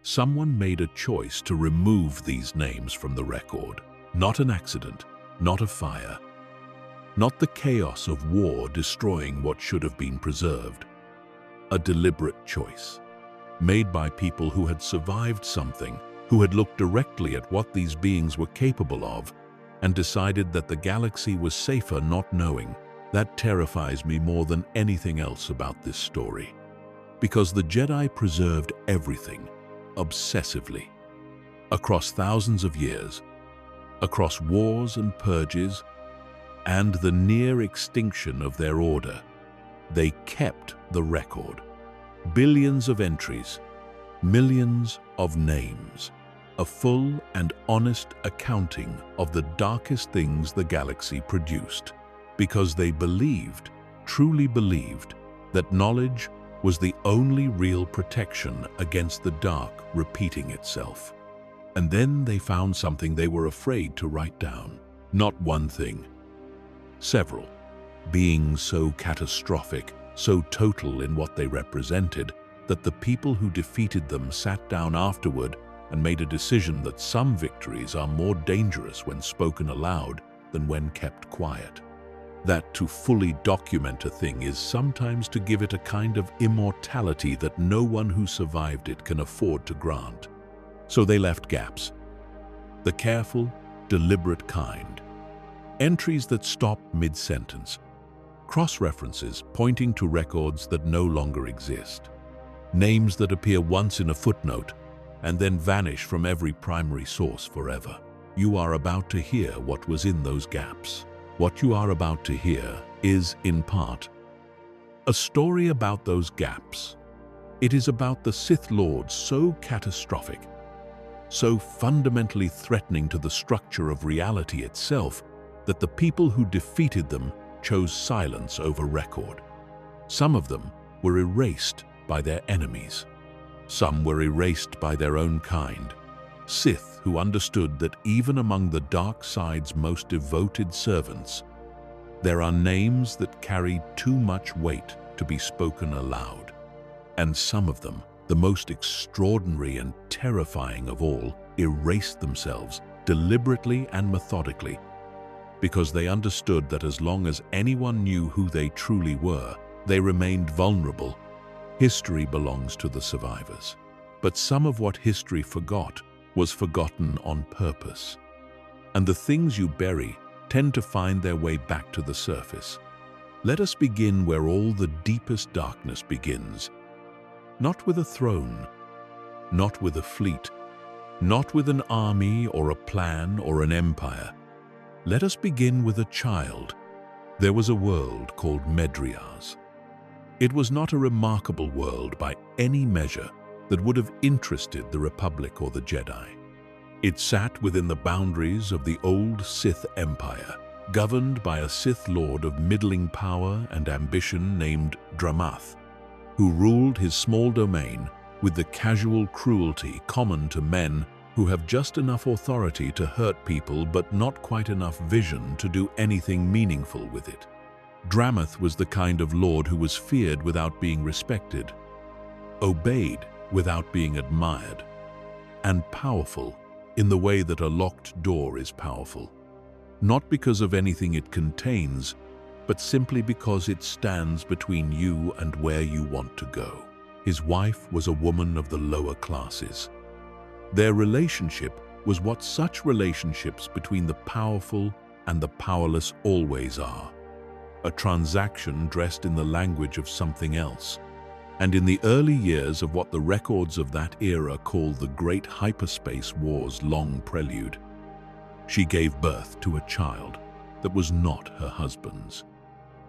someone made a choice to remove these names from the record. Not an accident, not a fire, not the chaos of war destroying what should have been preserved. A deliberate choice, made by people who had survived something, who had looked directly at what these beings were capable of, and decided that the galaxy was safer not knowing. That terrifies me more than anything else about this story. Because the Jedi preserved everything, obsessively, across thousands of years, across wars and purges, and the near extinction of their order. They kept the record. Billions of entries, millions of names, a full and honest accounting of the darkest things the galaxy produced, because they believed, truly believed, that knowledge was the only real protection against the dark repeating itself. And then they found something they were afraid to write down. Not one thing, several, beings so catastrophic, so total in what they represented, that the people who defeated them sat down afterward and made a decision that some victories are more dangerous when spoken aloud than when kept quiet. That to fully document a thing is sometimes to give it a kind of immortality that no one who survived it can afford to grant. So they left gaps. The careful, deliberate kind. Entries that stop mid-sentence. Cross-references pointing to records that no longer exist. Names that appear once in a footnote and then vanish from every primary source forever. You are about to hear what was in those gaps. What you are about to hear is, in part, a story about those gaps. It is about the Sith Lords so catastrophic, so fundamentally threatening to the structure of reality itself, that the people who defeated them chose silence over record. Some of them were erased by their enemies. Some were erased by their own kind. Sith who understood that even among the dark side's most devoted servants, there are names that carry too much weight to be spoken aloud. And some of them, the most extraordinary and terrifying of all, erased themselves deliberately and methodically, because they understood that as long as anyone knew who they truly were, they remained vulnerable. History belongs to the survivors. But some of what history forgot was forgotten on purpose. And the things you bury tend to find their way back to the surface. Let us begin where all the deepest darkness begins. Not with a throne, not with a fleet, not with an army or a plan or an empire. Let us begin with a child. There was a world called Medriaz. It was not a remarkable world by any measure that would have interested the Republic or the Jedi. It sat within the boundaries of the old Sith Empire, governed by a Sith Lord of middling power and ambition named Dramath, who ruled his small domain with the casual cruelty common to men who have just enough authority to hurt people but not quite enough vision to do anything meaningful with it. Dramath was the kind of lord who was feared without being respected, obeyed without being admired, and powerful in the way that a locked door is powerful, not because of anything it contains, but simply because it stands between you and where you want to go. His wife was a woman of the lower classes. Their relationship was what such relationships between the powerful and the powerless always are, a transaction dressed in the language of something else. And in the early years of what the records of that era call the Great Hyperspace War's long prelude, she gave birth to a child that was not her husband's.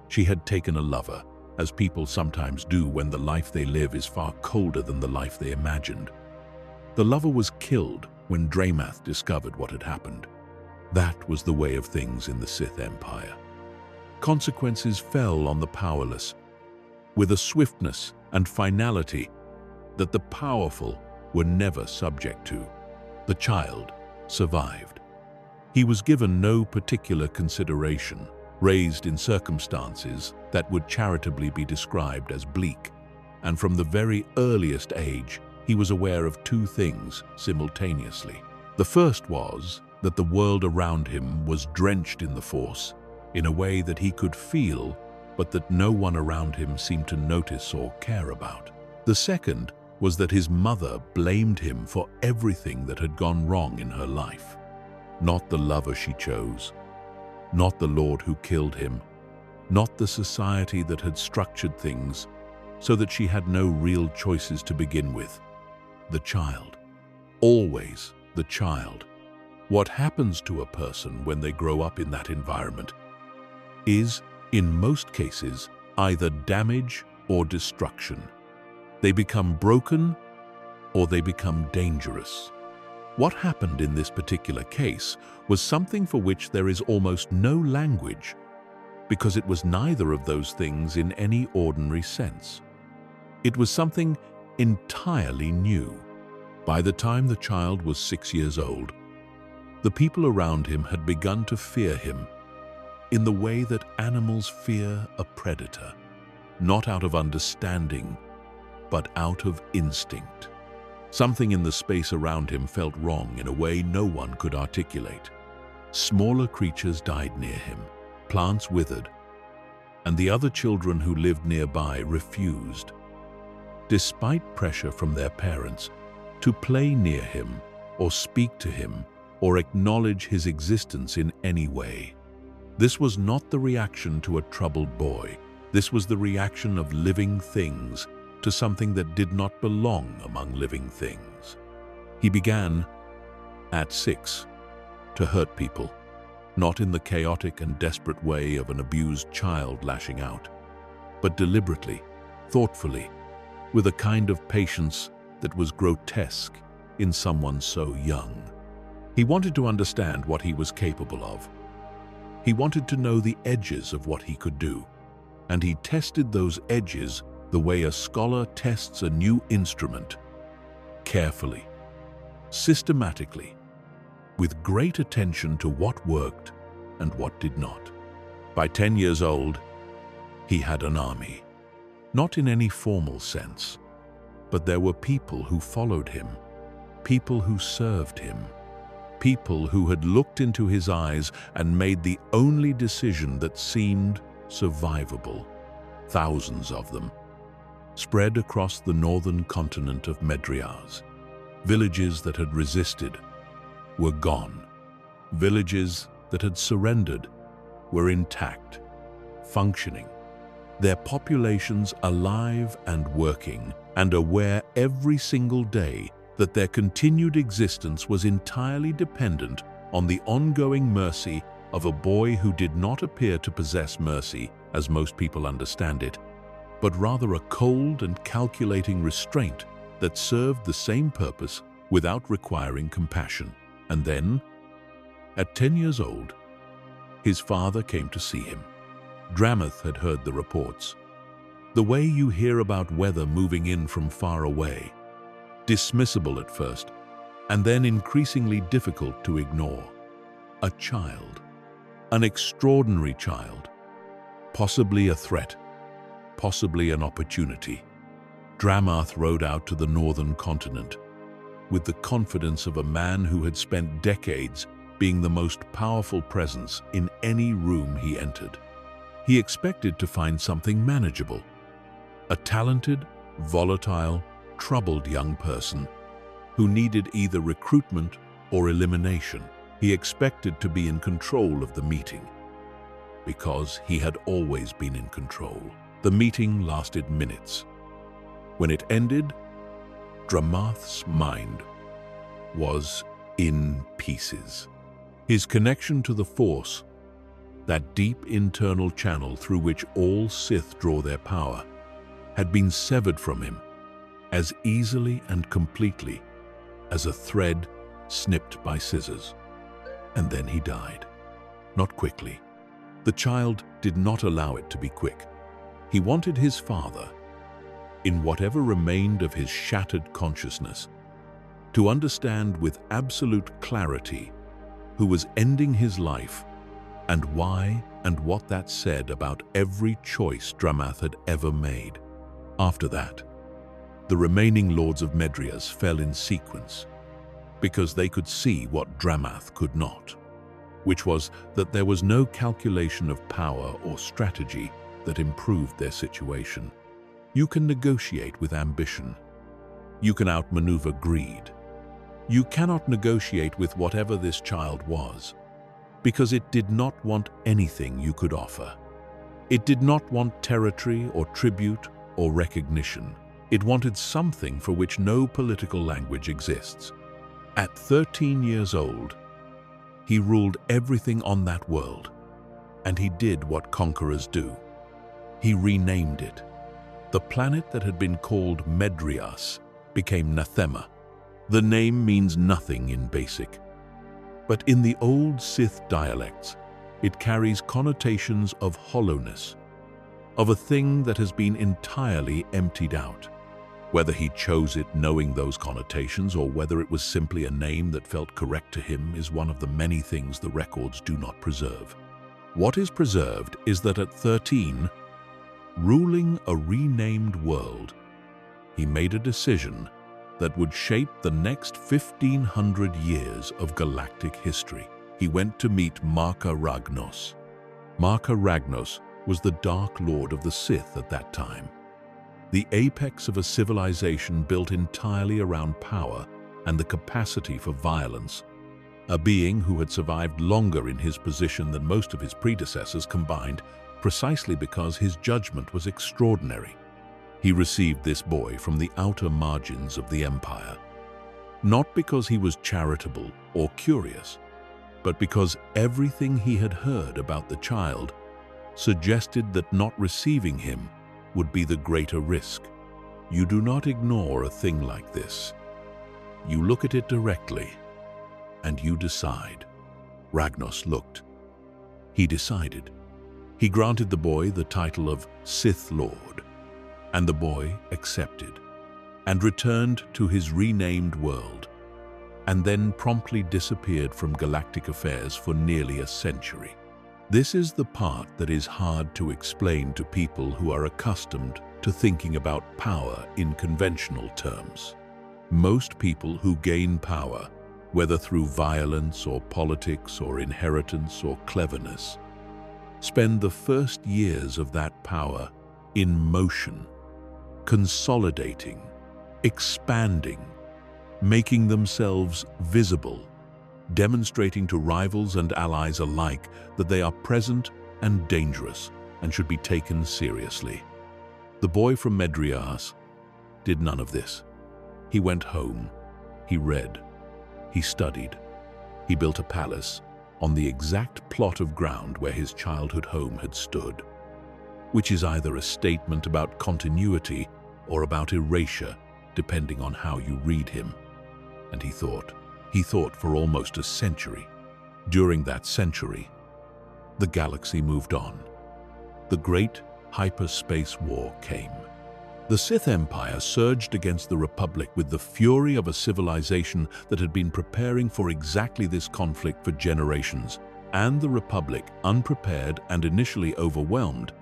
She had taken a lover, as people sometimes do when the life they live is far colder than the life they imagined. The lover was killed when Dramath discovered what had happened. That was the way of things in the Sith Empire. Consequences fell on the powerless, with a swiftness and finality that the powerful were never subject to. The child survived. He was given no particular consideration, raised in circumstances that would charitably be described as bleak, and from the very earliest age, he was aware of two things simultaneously. The first was that the world around him was drenched in the Force in a way that he could feel, but that no one around him seemed to notice or care about. The second was that his mother blamed him for everything that had gone wrong in her life. Not the lover she chose, not the Lord who killed him, not the society that had structured things so that she had no real choices to begin with. The child. Always the child. What happens to a person when they grow up in that environment is, in most cases, either damage or destruction. They become broken or they become dangerous. What happened in this particular case was something for which there is almost no language, because it was neither of those things in any ordinary sense. It was something entirely new. By the time the child was 6 years old, the people around him had begun to fear him in the way that animals fear a predator, not out of understanding, but out of instinct. Something in the space around him felt wrong in a way no one could articulate. Smaller creatures died near him, plants withered, and the other children who lived nearby refused, despite pressure from their parents, to play near him or speak to him or acknowledge his existence in any way. This was not the reaction to a troubled boy. This was the reaction of living things to something that did not belong among living things. He began, at 6, to hurt people, not in the chaotic and desperate way of an abused child lashing out, but deliberately, thoughtfully, with a kind of patience that was grotesque in someone so young. He wanted to understand what he was capable of. He wanted to know the edges of what he could do, and he tested those edges the way a scholar tests a new instrument, carefully, systematically, with great attention to what worked and what did not. By 10 years old, he had an army, not in any formal sense, but there were people who followed him, people who served him, people who had looked into his eyes and made the only decision that seemed survivable. Thousands of them, spread across the northern continent of Medriaz. Villages that had resisted were gone. Villages that had surrendered were intact, functioning, their populations alive and working, and aware every single day that their continued existence was entirely dependent on the ongoing mercy of a boy who did not appear to possess mercy, as most people understand it, but rather a cold and calculating restraint that served the same purpose without requiring compassion. And then, at 10 years old, his father came to see him. Dramath had heard the reports. The way you hear about weather moving in from far away, dismissible at first, and then increasingly difficult to ignore. A child, an extraordinary child, possibly a threat, possibly an opportunity. Dramath rode out to the northern continent with the confidence of a man who had spent decades being the most powerful presence in any room he entered. He expected to find something manageable, a talented, volatile, troubled young person who needed either recruitment or elimination. He expected to be in control of the meeting, because he had always been in control. The meeting lasted minutes. When it ended, Dramath's mind was in pieces. His connection to the Force, that deep internal channel through which all Sith draw their power, had been severed from him as easily and completely as a thread snipped by scissors. And then he died. Not quickly. The child did not allow it to be quick. He wanted his father, in whatever remained of his shattered consciousness, to understand with absolute clarity who was ending his life and why and what that said about every choice Dramath had ever made. After that, The remaining lords of Medrias fell in sequence because they could see what Dramath could not, which was that there was no calculation of power or strategy that improved their situation. You can negotiate with ambition. You can outmaneuver greed. You cannot negotiate with whatever this child was, because it did not want anything you could offer. It did not want territory or tribute or recognition. It wanted something for which no political language exists. At 13 years old, he ruled everything on that world, and he did what conquerors do. He renamed it. The planet that had been called Medrias became Nathema. The name means nothing in basic, but in the old Sith dialects, it carries connotations of hollowness, of a thing that has been entirely emptied out. Whether he chose it knowing those connotations or whether it was simply a name that felt correct to him is one of the many things the records do not preserve. What is preserved is that at 13, ruling a renamed world, he made a decision that would shape the next 1,500 years of galactic history. He went to meet Marka Ragnos. Marka Ragnos was the Dark Lord of the Sith at that time, the apex of a civilization built entirely around power and the capacity for violence, a being who had survived longer in his position than most of his predecessors combined, precisely because his judgment was extraordinary. He received this boy from the outer margins of the Empire, not because he was charitable or curious, but because everything he had heard about the child suggested that not receiving him would be the greater risk. You do not ignore a thing like this. You look at it directly, and you decide. Ragnos looked. He decided. He granted the boy the title of Sith Lord, and the boy accepted, and returned to his renamed world, and then promptly disappeared from galactic affairs for nearly a century. This is the part that is hard to explain to people who are accustomed to thinking about power in conventional terms. Most people who gain power, whether through violence or politics or inheritance or cleverness, spend the first years of that power in motion, consolidating, expanding, making themselves visible, demonstrating to rivals and allies alike that they are present and dangerous and should be taken seriously. The boy from Medrias did none of this. He went home, he read, he studied, he built a palace on the exact plot of ground where his childhood home had stood, which is either a statement about continuity or about erasure, depending on how you read him. And he thought for almost a century. During that century, the galaxy moved on. The Great Hyperspace War came. The Sith Empire surged against the Republic with the fury of a civilization that had been preparing for exactly this conflict for generations, and the Republic, unprepared and initially overwhelmed,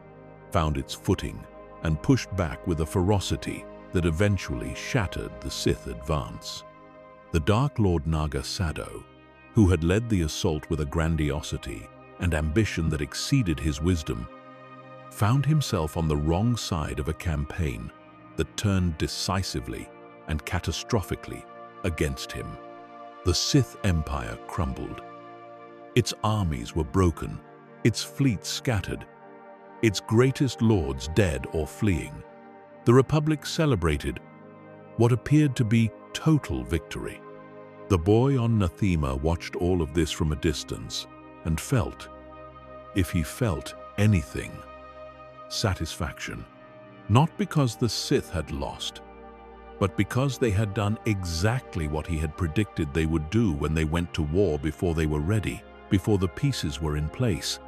found its footing and pushed back with a ferocity that eventually shattered the Sith advance. The Dark Lord Naga Sado, who had led the assault with a grandiosity and ambition that exceeded his wisdom, found himself on the wrong side of a campaign that turned decisively and catastrophically against him. The Sith Empire crumbled. Its armies were broken, its fleets scattered, its greatest lords dead or fleeing. The Republic celebrated what appeared to be total victory. The boy on Nathema watched all of this from a distance and felt, if he felt anything, satisfaction. Not because the Sith had lost, but because they had done exactly what he had predicted they would do when they went to war before they were ready, before the pieces were in place,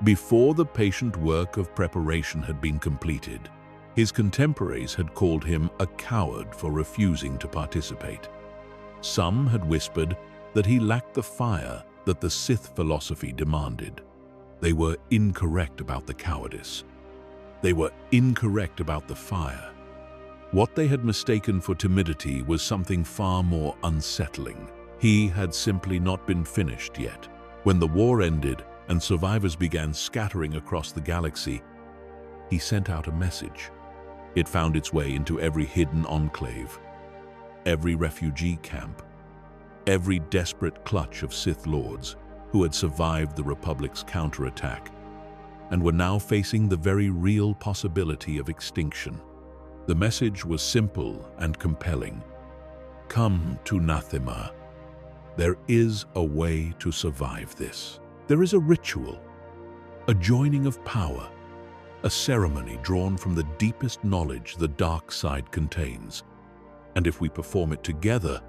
before the patient work of preparation had been completed. His contemporaries had called him a coward for refusing to participate. Some had whispered that he lacked the fire that the Sith philosophy demanded. They were incorrect about the cowardice. They were incorrect about the fire. What they had mistaken for timidity was something far more unsettling. He had simply not been finished yet. When the war ended and survivors began scattering across the galaxy, he sent out a message. It found its way into every hidden enclave, every refugee camp, every desperate clutch of Sith Lords who had survived the Republic's counterattack and were now facing the very real possibility of extinction. The message was simple and compelling. Come to Nathema. There is a way to survive this. There is a ritual, a joining of power, a ceremony drawn from the deepest knowledge the dark side contains. And if we perform it together,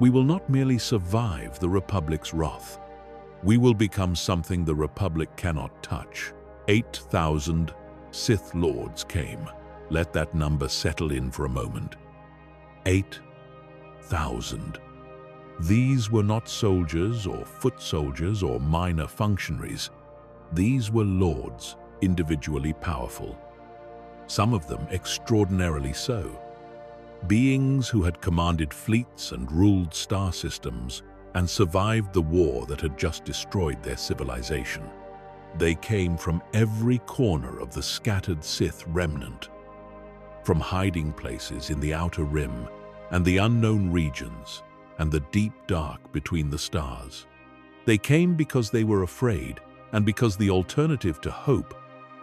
we will not merely survive the Republic's wrath. We will become something the Republic cannot touch. 8,000 Sith Lords came. Let that number settle in for a moment. 8,000. These were not soldiers or foot soldiers or minor functionaries. These were lords, individually powerful. Some of them extraordinarily so. Beings who had commanded fleets and ruled star systems and survived the war that had just destroyed their civilization. They came from every corner of the scattered Sith remnant, from hiding places in the Outer Rim and the unknown regions and the deep dark between the stars. They came because they were afraid, and because the alternative to hope,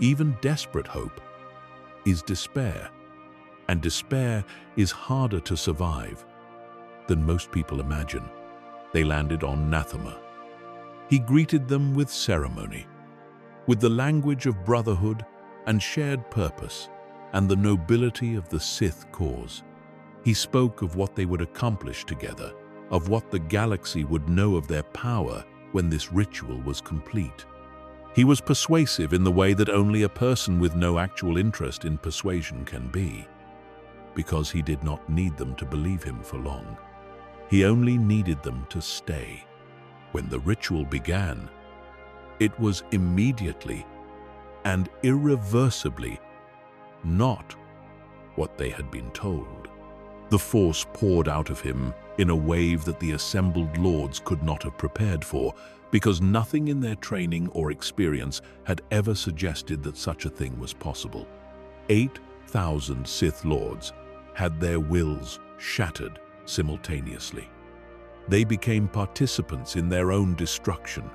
even desperate hope, is despair. And despair is harder to survive than most people imagine. They landed on Nathema. He greeted them with ceremony, with the language of brotherhood and shared purpose, and the nobility of the Sith cause. He spoke of what they would accomplish together, of what the galaxy would know of their power when this ritual was complete. He was persuasive in the way that only a person with no actual interest in persuasion can be, because he did not need them to believe him for long. He only needed them to stay. When the ritual began, it was immediately and irreversibly not what they had been told. The Force poured out of him in a wave that the assembled lords could not have prepared for, because nothing in their training or experience had ever suggested that such a thing was possible. 8,000 Sith Lords had their wills shattered simultaneously. They became participants in their own destruction,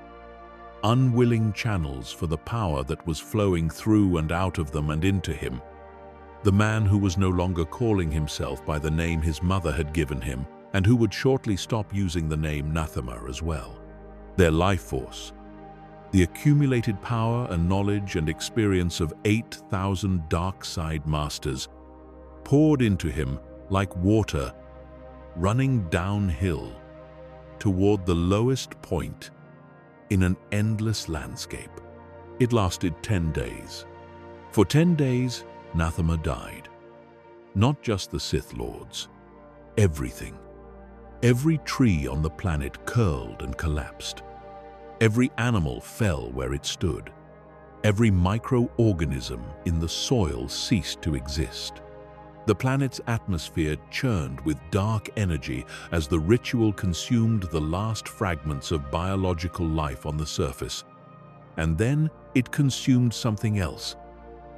unwilling channels for the power that was flowing through and out of them and into him. The man who was no longer calling himself by the name his mother had given him, and who would shortly stop using the name Nathema as well. Their life force, the accumulated power and knowledge and experience of 8,000 dark side masters, poured into him like water running downhill toward the lowest point in an endless landscape. It lasted 10 days. For 10 days, Nathema died. Not just the Sith Lords. Everything. Every tree on the planet curled and collapsed. Every animal fell where it stood. Every microorganism in the soil ceased to exist. The planet's atmosphere churned with dark energy as the ritual consumed the last fragments of biological life on the surface. And then it consumed something else,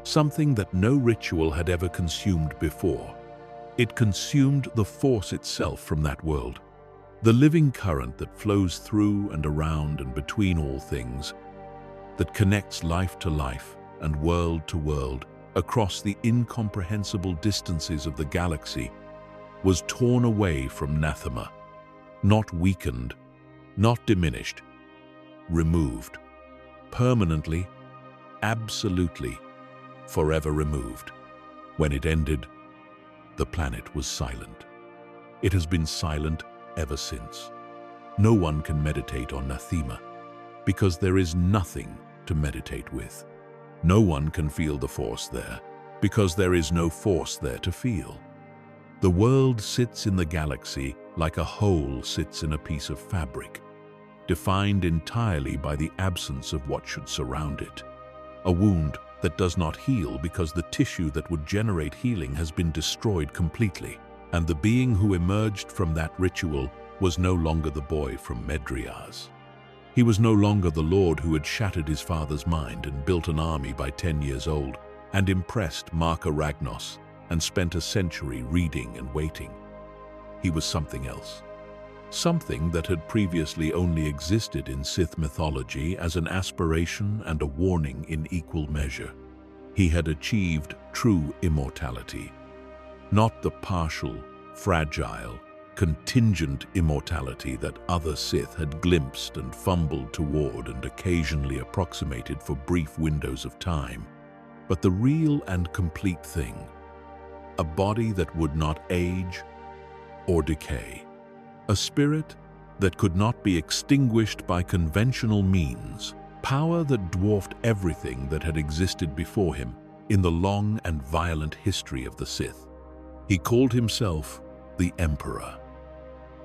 something that no ritual had ever consumed before. It consumed the Force itself from that world, the living current that flows through and around and between all things, that connects life to life and world to world across the incomprehensible distances of the galaxy, was torn away from Nathema, not weakened, not diminished, removed, permanently, absolutely, forever removed. When it ended, the planet was silent. It has been silent ever since. No one can meditate on Nathema, because there is nothing to meditate with. No one can feel the Force there, because there is no Force there to feel. The world sits in the galaxy like a hole sits in a piece of fabric, defined entirely by the absence of what should surround it. A wound that does not heal because the tissue that would generate healing has been destroyed completely. And the being who emerged from that ritual was no longer the boy from Medrias. He was no longer the lord who had shattered his father's mind and built an army by 10 years old and impressed Marka Ragnos and spent a century reading and waiting. He was something else. Something that had previously only existed in Sith mythology as an aspiration and a warning in equal measure. He had achieved true immortality, not the partial, fragile, contingent immortality that other Sith had glimpsed and fumbled toward and occasionally approximated for brief windows of time, but the real and complete thing, a body that would not age or decay, a spirit that could not be extinguished by conventional means, power that dwarfed everything that had existed before him in the long and violent history of the Sith. He called himself the Emperor.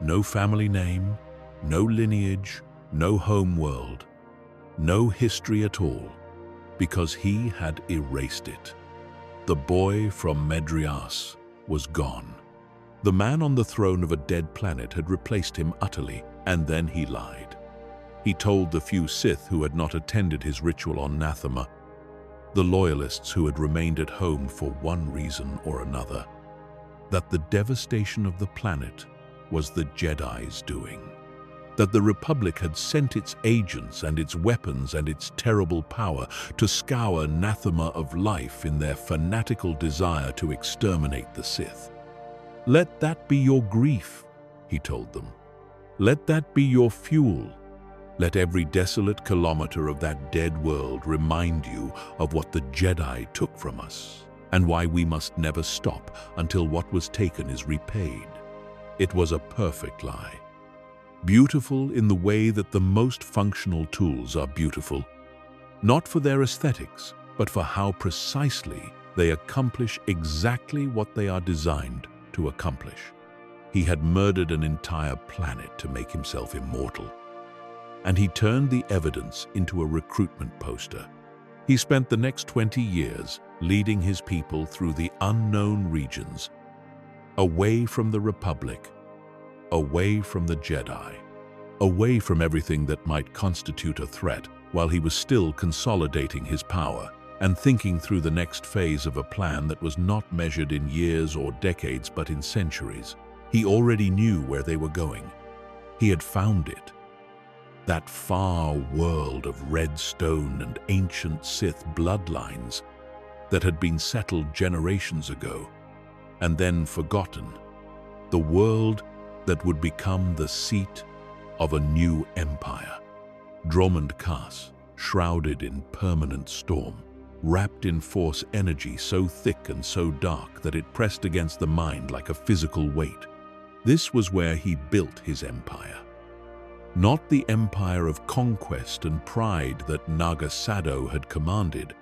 No family name, no lineage, no home world, no history at all, because he had erased it. The boy from Medrias was gone. The man on the throne of a dead planet had replaced him utterly, and then he lied. He told the few Sith who had not attended his ritual on Nathema, the loyalists who had remained at home for one reason or another, that the devastation of the planet was the Jedi's doing, that the Republic had sent its agents and its weapons and its terrible power to scour Nathema of life in their fanatical desire to exterminate the Sith. Let that be your grief, he told them. Let that be your fuel. Let every desolate kilometer of that dead world remind you of what the Jedi took from us, and why we must never stop until what was taken is repaid. It was a perfect lie. Beautiful in the way that the most functional tools are beautiful, not for their aesthetics, but for how precisely they accomplish exactly what they are designed to accomplish. He had murdered an entire planet to make himself immortal, and he turned the evidence into a recruitment poster. He spent the next 20 years leading his people through the unknown regions, away from the Republic, away from the Jedi, away from everything that might constitute a threat, while he was still consolidating his power and thinking through the next phase of a plan that was not measured in years or decades but in centuries. He already knew where they were going. He had found it. That far world of red stone and ancient Sith bloodlines that had been settled generations ago and then forgotten. The world that would become the seat of a new empire. Dromund Kaas, shrouded in permanent storm, wrapped in force energy so thick and so dark that it pressed against the mind like a physical weight. This was where he built his empire. Not the empire of conquest and pride that Naga Sado had commanded,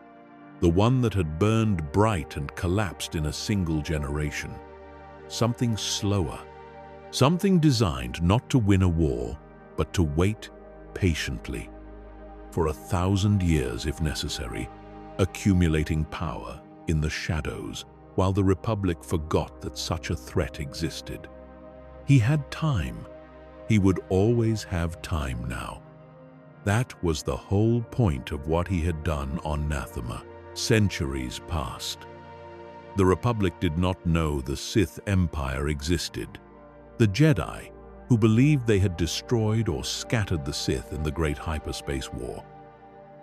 the one that had burned bright and collapsed in a single generation. Something slower, something designed not to win a war, but to wait patiently, for 1,000 years if necessary, accumulating power in the shadows while the Republic forgot that such a threat existed. He had time. He would always have time now. That was the whole point of what he had done on Nathema, centuries past. The Republic did not know the Sith Empire existed. The Jedi, who believed they had destroyed or scattered the Sith in the Great Hyperspace War,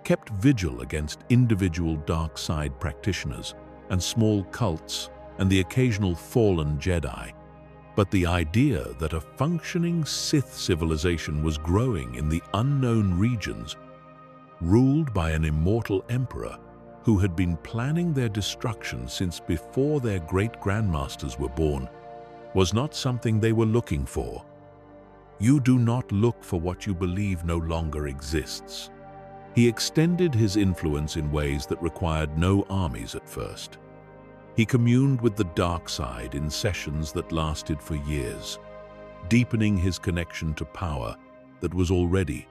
kept vigil against individual dark side practitioners and small cults and the occasional fallen Jedi. But the idea that a functioning Sith civilization was growing in the unknown regions, ruled by an immortal emperor who had been planning their destruction since before their great-grandmasters were born, was not something they were looking for. You do not look for what you believe no longer exists. He extended his influence in ways that required no armies at first. He communed with the dark side in sessions that lasted for years, deepening his connection to power that was already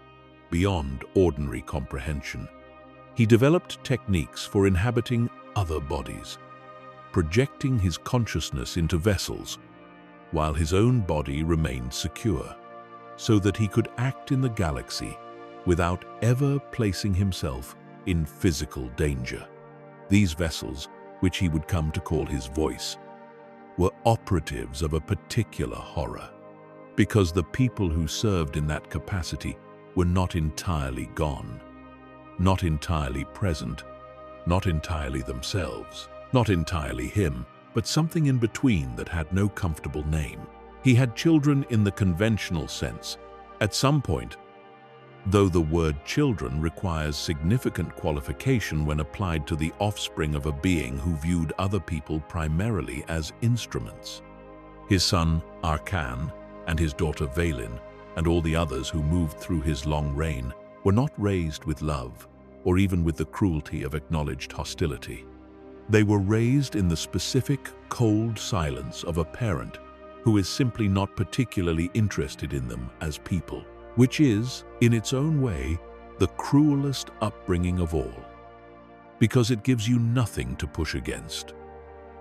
beyond ordinary comprehension. He developed techniques for inhabiting other bodies, projecting his consciousness into vessels, while his own body remained secure, so that he could act in the galaxy without ever placing himself in physical danger. These vessels, which he would come to call his voice, were operatives of a particular horror, because the people who served in that capacity were not entirely gone, not entirely present, not entirely themselves, not entirely him, but something in between that had no comfortable name. He had children in the conventional sense. At some point, though the word children requires significant qualification when applied to the offspring of a being who viewed other people primarily as instruments. His son, Arkan, and his daughter Vaylin, and all the others who moved through his long reign, were not raised with love, or even with the cruelty of acknowledged hostility. They were raised in the specific, cold silence of a parent who is simply not particularly interested in them as people, which is, in its own way, the cruelest upbringing of all, because it gives you nothing to push against,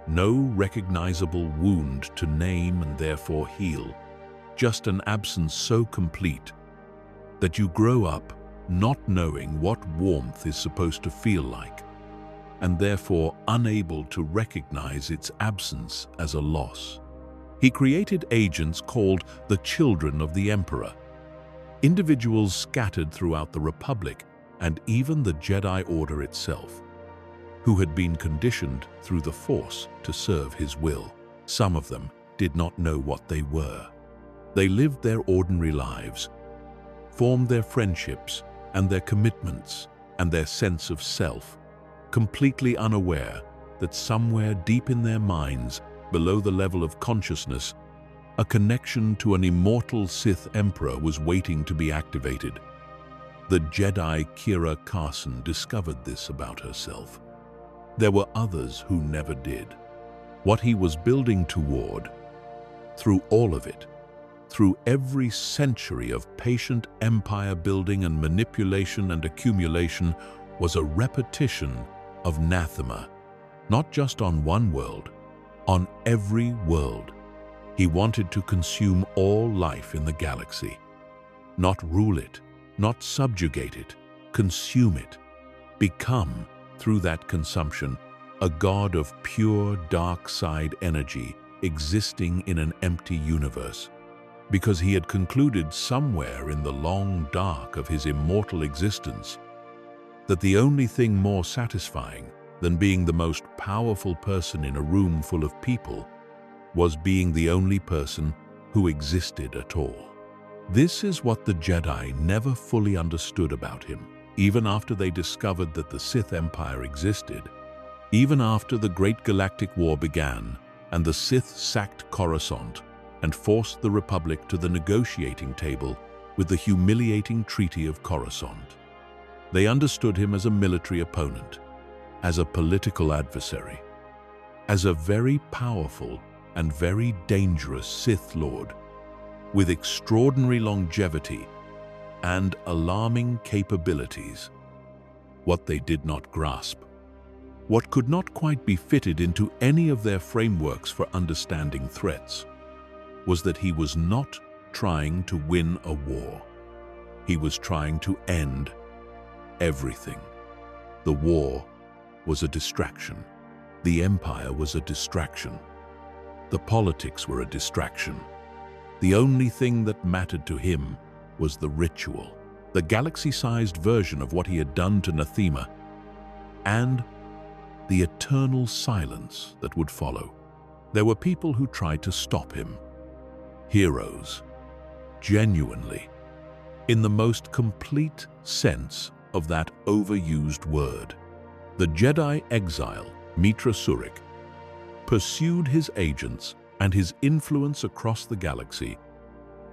no recognizable wound to name and therefore heal, just an absence so complete that you grow up not knowing what warmth is supposed to feel like, and therefore unable to recognize its absence as a loss. He created agents called the Children of the Emperor, individuals scattered throughout the Republic and even the Jedi Order itself, who had been conditioned through the Force to serve his will. Some of them did not know what they were. They lived their ordinary lives, formed their friendships and their commitments and their sense of self, completely unaware that somewhere deep in their minds, below the level of consciousness, a connection to an immortal Sith Emperor was waiting to be activated. The Jedi Kira Carson discovered this about herself. There were others who never did. What he was building toward, through all of it, through every century of patient empire building and manipulation and accumulation, was a repetition of anathema, not just on one world, on every world. He wanted to consume all life in the galaxy, not rule it, not subjugate it, consume it, become, through that consumption, a god of pure dark side energy existing in an empty universe, because he had concluded somewhere in the long dark of his immortal existence that the only thing more satisfying than being the most powerful person in a room full of people was being the only person who existed at all. This is what the Jedi never fully understood about him, even after they discovered that the Sith Empire existed, even after the Great Galactic War began and the Sith sacked Coruscant and forced the Republic to the negotiating table with the humiliating Treaty of Coruscant. They understood him as a military opponent, as a political adversary, as a very powerful and very dangerous Sith Lord with extraordinary longevity and alarming capabilities. What they did not grasp, what could not quite be fitted into any of their frameworks for understanding threats, was that he was not trying to win a war. He was trying to end everything. The war was a distraction. The Empire was a distraction. The politics were a distraction. The only thing that mattered to him was the ritual, the galaxy-sized version of what he had done to Nathema, and the eternal silence that would follow. There were people who tried to stop him. Heroes, genuinely, in the most complete sense of that overused word. The Jedi exile, Mitra Surik, pursued his agents and his influence across the galaxy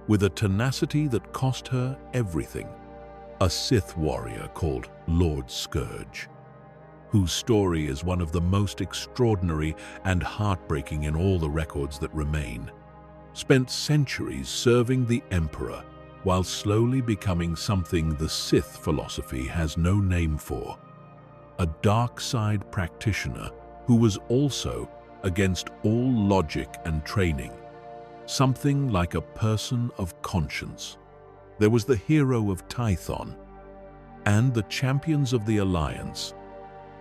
with a tenacity that cost her everything. A Sith warrior called Lord Scourge, whose story is one of the most extraordinary and heartbreaking in all the records that remain, spent centuries serving the Emperor while slowly becoming something the Sith philosophy has no name for: a dark side practitioner who was also against all logic and training, something like a person of conscience. There was the hero of Tython and the champions of the Alliance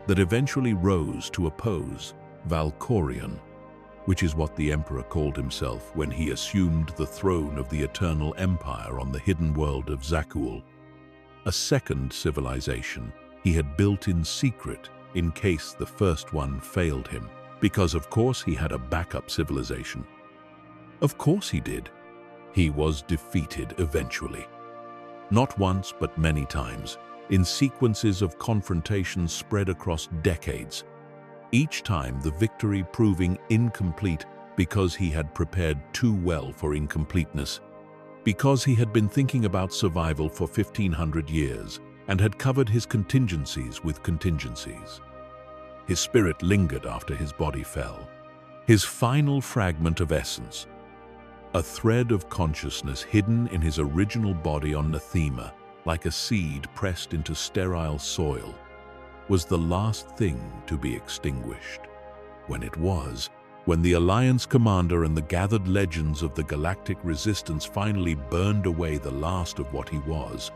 that eventually rose to oppose Valkorion, which is what the Emperor called himself when he assumed the throne of the Eternal Empire on the hidden world of Zakuul, a second civilization he had built in secret in case the first one failed him, because of course he had a backup civilization. Of course he did. He was defeated eventually. Not once, but many times, in sequences of confrontations spread across decades, each time the victory proving incomplete because he had prepared too well for incompleteness, because he had been thinking about survival for 1,500 years and had covered his contingencies with contingencies. His spirit lingered after his body fell. His final fragment of essence, a thread of consciousness hidden in his original body on Nathema, like a seed pressed into sterile soil, was the last thing to be extinguished. When the Alliance commander and the gathered legends of the galactic resistance finally burned away the last of what he was,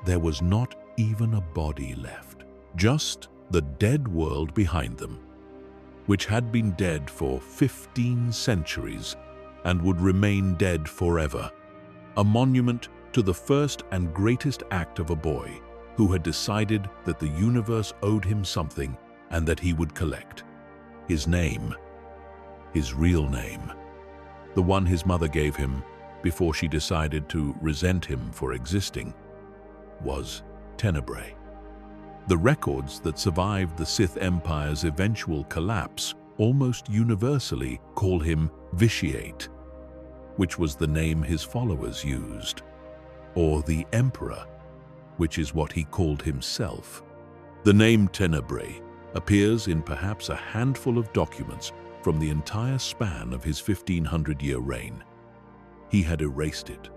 there was not even a body left, just the dead world behind them, which had been dead for 15 centuries and would remain dead forever, a monument to the first and greatest act of a boy who had decided that the universe owed him something and that he would collect. His name, his real name, the one his mother gave him before she decided to resent him for existing, was Tenebrae. The records that survived the Sith Empire's eventual collapse almost universally call him Vitiate, which was the name his followers used, or the Emperor, which is what he called himself. The name Tenebrae appears in perhaps a handful of documents from the entire span of his 1,500-year reign. He had erased it,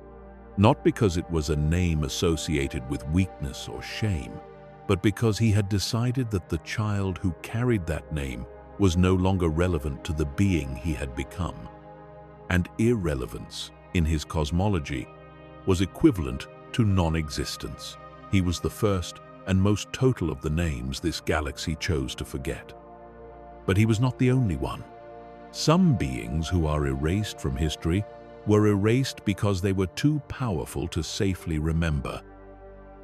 not because it was a name associated with weakness or shame, but because he had decided that the child who carried that name was no longer relevant to the being he had become. And irrelevance, in his cosmology, was equivalent to non-existence. He was the first and most total of the names this galaxy chose to forget. But he was not the only one. Some beings who are erased from history were erased because they were too powerful to safely remember.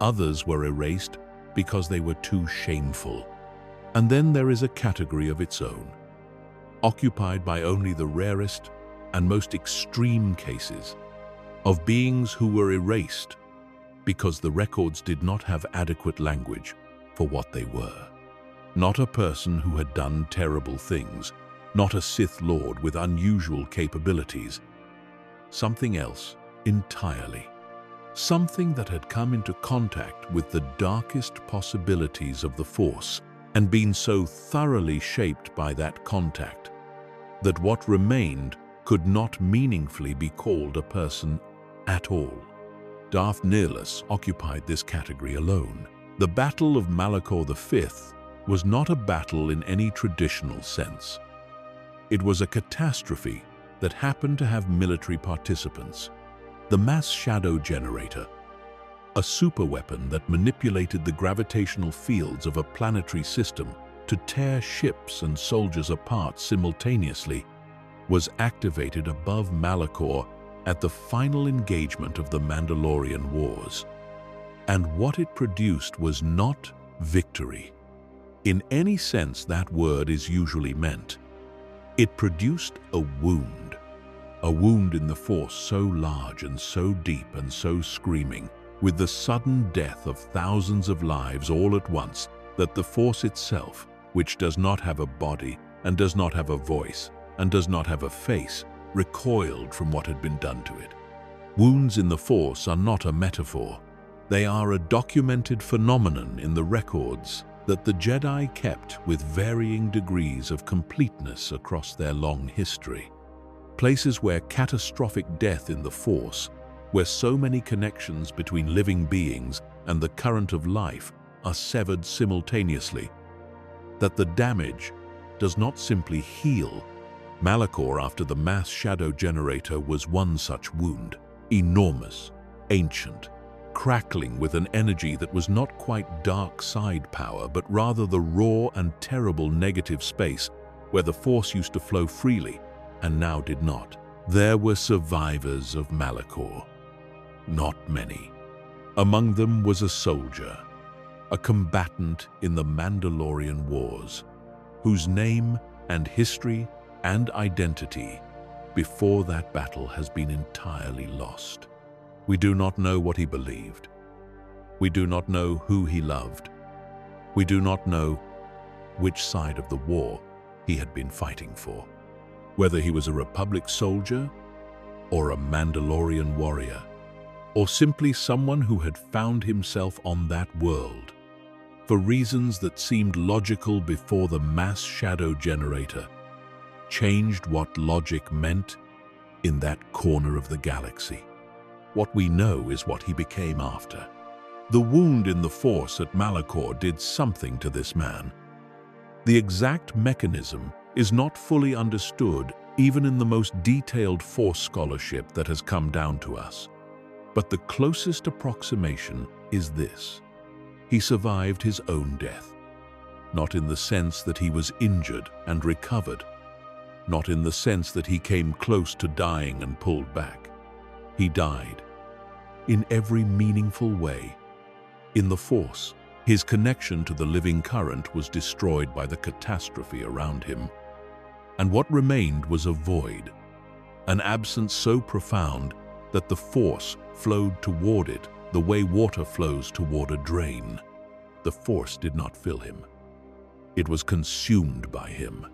Others were erased because they were too shameful. And then there is a category of its own, occupied by only the rarest and most extreme cases of beings who were erased because the records did not have adequate language for what they were. Not a person who had done terrible things, not a Sith Lord with unusual capabilities. Something else entirely. Something that had come into contact with the darkest possibilities of the Force and been so thoroughly shaped by that contact that what remained could not meaningfully be called a person at all. Darth Nihilus occupied this category alone. The Battle of Malachor V was not a battle in any traditional sense. It was a catastrophe that happened to have military participants. The mass shadow generator, a superweapon that manipulated the gravitational fields of a planetary system to tear ships and soldiers apart simultaneously, was activated above Malachor at the final engagement of the Mandalorian Wars. And what it produced was not victory, in any sense that word is usually meant. It produced a wound in the Force so large and so deep and so screaming, with the sudden death of thousands of lives all at once, that the Force itself, which does not have a body and does not have a voice and does not have a face, recoiled from what had been done to it. Wounds in the Force are not a metaphor. They are a documented phenomenon in the records that the Jedi kept with varying degrees of completeness across their long history. Places where catastrophic death in the Force, where so many connections between living beings and the current of life are severed simultaneously, that the damage does not simply heal. Malachor, after the mass shadow generator, was one such wound, enormous, ancient, crackling with an energy that was not quite dark side power, but rather the raw and terrible negative space where the force used to flow freely and now did not. There were survivors of Malachor, not many. Among them was a soldier, a combatant in the Mandalorian Wars, whose name and history and identity before that battle has been entirely lost. We do not know what he believed. We do not know who he loved. We do not know which side of the war he had been fighting for, whether he was a Republic soldier or a Mandalorian warrior, or simply someone who had found himself on that world for reasons that seemed logical before the mass shadow generator changed what logic meant in that corner of the galaxy. What we know is what he became after. The wound in the Force at Malachor did something to this man. The exact mechanism is not fully understood even in the most detailed Force scholarship that has come down to us. But the closest approximation is this: he survived his own death, not in the sense that he was injured and recovered, not in the sense that he came close to dying and pulled back. He died in every meaningful way. In the Force, his connection to the living current was destroyed by the catastrophe around him, and what remained was a void, an absence so profound that the Force flowed toward it the way water flows toward a drain. The Force did not fill him. It was consumed by him,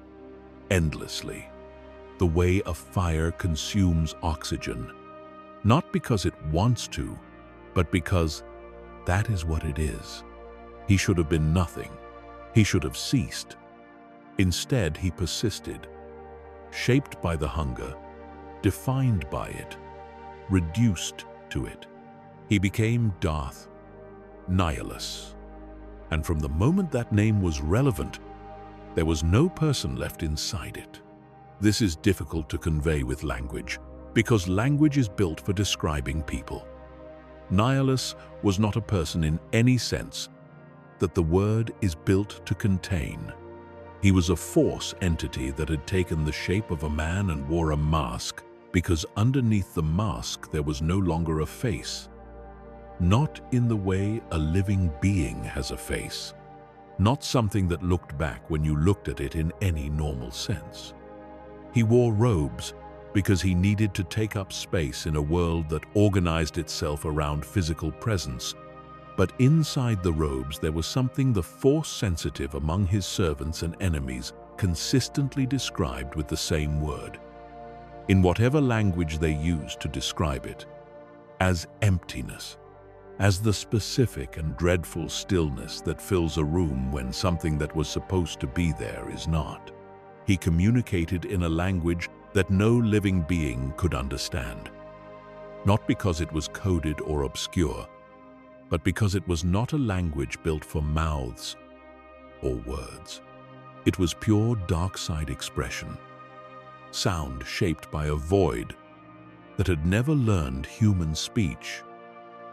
endlessly, the way a fire consumes oxygen, not because it wants to, but because that is what it is. He should have been nothing. He should have ceased. Instead, he persisted, shaped by the hunger, defined by it, reduced to it. He became Darth Nihilus. And from the moment that name was relevant, there was no person left inside it. This is difficult to convey with language, because language is built for describing people. Nihilus was not a person in any sense that the word is built to contain. He was a Force entity that had taken the shape of a man and wore a mask, because underneath the mask there was no longer a face. Not in the way a living being has a face. Not something that looked back when you looked at it in any normal sense. He wore robes because he needed to take up space in a world that organized itself around physical presence. But inside the robes there was something the Force-sensitive among his servants and enemies consistently described with the same word, in whatever language they used to describe it, as emptiness, as the specific and dreadful stillness that fills a room when something that was supposed to be there is not. He communicated in a language that no living being could understand, not because it was coded or obscure, but because it was not a language built for mouths or words. It was pure dark side expression, sound shaped by a void that had never learned human speech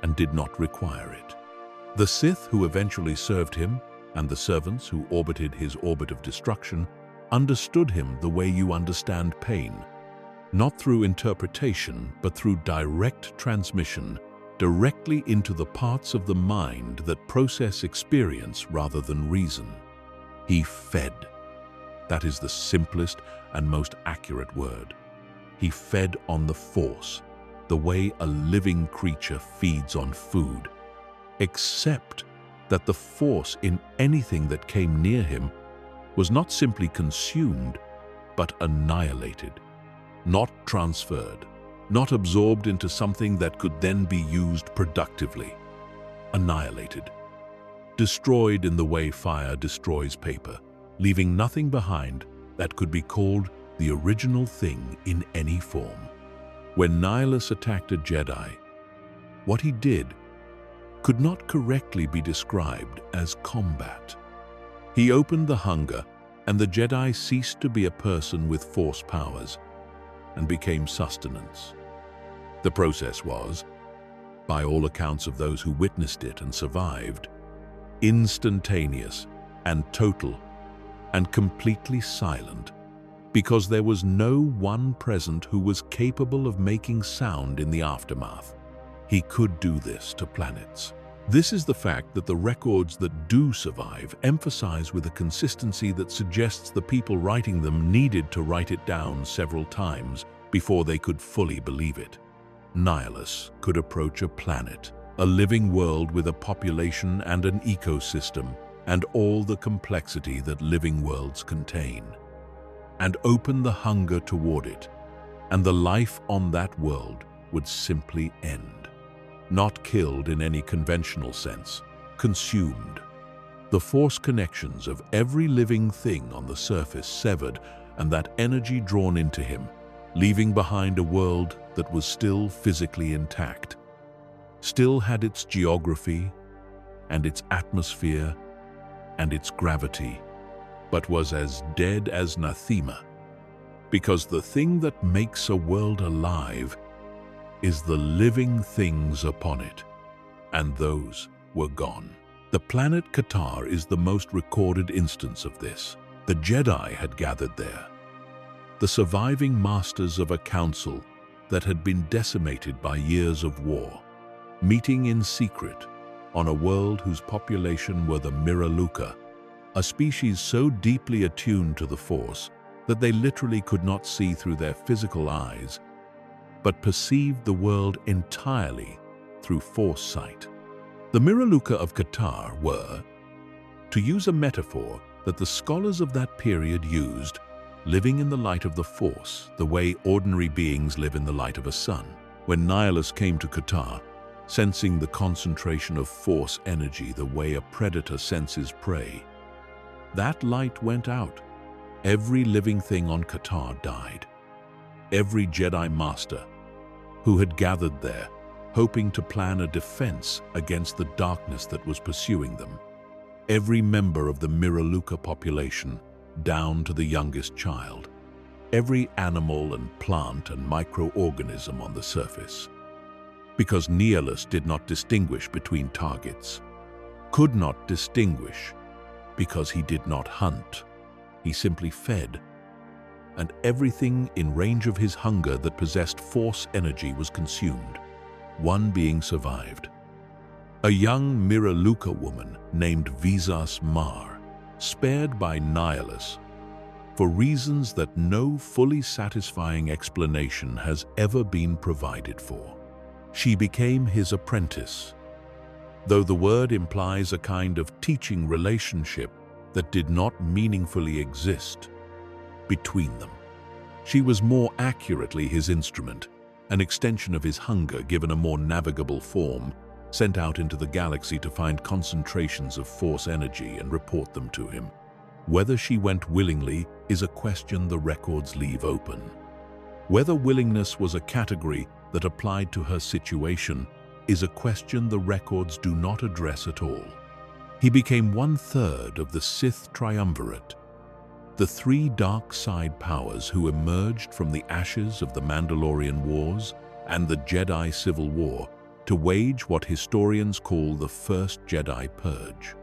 and did not require it. The Sith who eventually served him, and the servants who orbited his orbit of destruction, understood him the way you understand pain, not through interpretation, but through direct transmission, directly into the parts of the mind that process experience rather than reason. He fed. That is the simplest and most accurate word. He fed on the Force, the way a living creature feeds on food, except that the Force in anything that came near him was not simply consumed, but annihilated, not transferred, not absorbed into something that could then be used productively. Annihilated, destroyed in the way fire destroys paper, leaving nothing behind that could be called the original thing in any form. When Nihilus attacked a Jedi, what he did could not correctly be described as combat. He opened the hunger, and the Jedi ceased to be a person with Force powers and became sustenance. The process was, by all accounts of those who witnessed it and survived, instantaneous and total and completely silent, because there was no one present who was capable of making sound in the aftermath. He could do this to planets. This is the fact that the records that do survive emphasize with a consistency that suggests the people writing them needed to write it down several times before they could fully believe it. Nihilus could approach a planet, a living world with a population and an ecosystem, and all the complexity that living worlds contain, and open the hunger toward it, and the life on that world would simply end. Not killed in any conventional sense, consumed. The Force connections of every living thing on the surface severed, and that energy drawn into him, leaving behind a world that was still physically intact, still had its geography and its atmosphere and its gravity, but was as dead as anathema, because the thing that makes a world alive is the living things upon it, and those were gone. The planet Qatar is the most recorded instance of this. The Jedi had gathered there, the surviving masters of a council that had been decimated by years of war, meeting in secret on a world whose population were the Miraluka, a species so deeply attuned to the Force that they literally could not see through their physical eyes, but perceived the world entirely through Force sight. The Miraluka of Qatar were, to use a metaphor that the scholars of that period used, living in the light of the Force, the way ordinary beings live in the light of a sun. When Nihilus came to Qatar, sensing the concentration of Force energy the way a predator senses prey, that light went out. Every living thing on Qatar died. Every Jedi Master who had gathered there, hoping to plan a defense against the darkness that was pursuing them. Every member of the Miraluka population, down to the youngest child. Every animal and plant and microorganism on the surface. Because Nihilus did not distinguish between targets, could not distinguish, because he did not hunt. He simply fed, and everything in range of his hunger that possessed Force energy was consumed. One being survived. A young Miraluka woman named Visas Mar, spared by Nihilus for reasons that no fully satisfying explanation has ever been provided for. She became his apprentice, though the word implies a kind of teaching relationship that did not meaningfully exist between them. She was more accurately his instrument, an extension of his hunger given a more navigable form, sent out into the galaxy to find concentrations of Force energy and report them to him. Whether she went willingly is a question the records leave open. Whether willingness was a category that applied to her situation is a question the records do not address at all. He became 1/3 of the Sith triumvirate, the three dark side powers who emerged from the ashes of the Mandalorian Wars and the Jedi Civil War to wage what historians call the First Jedi Purge.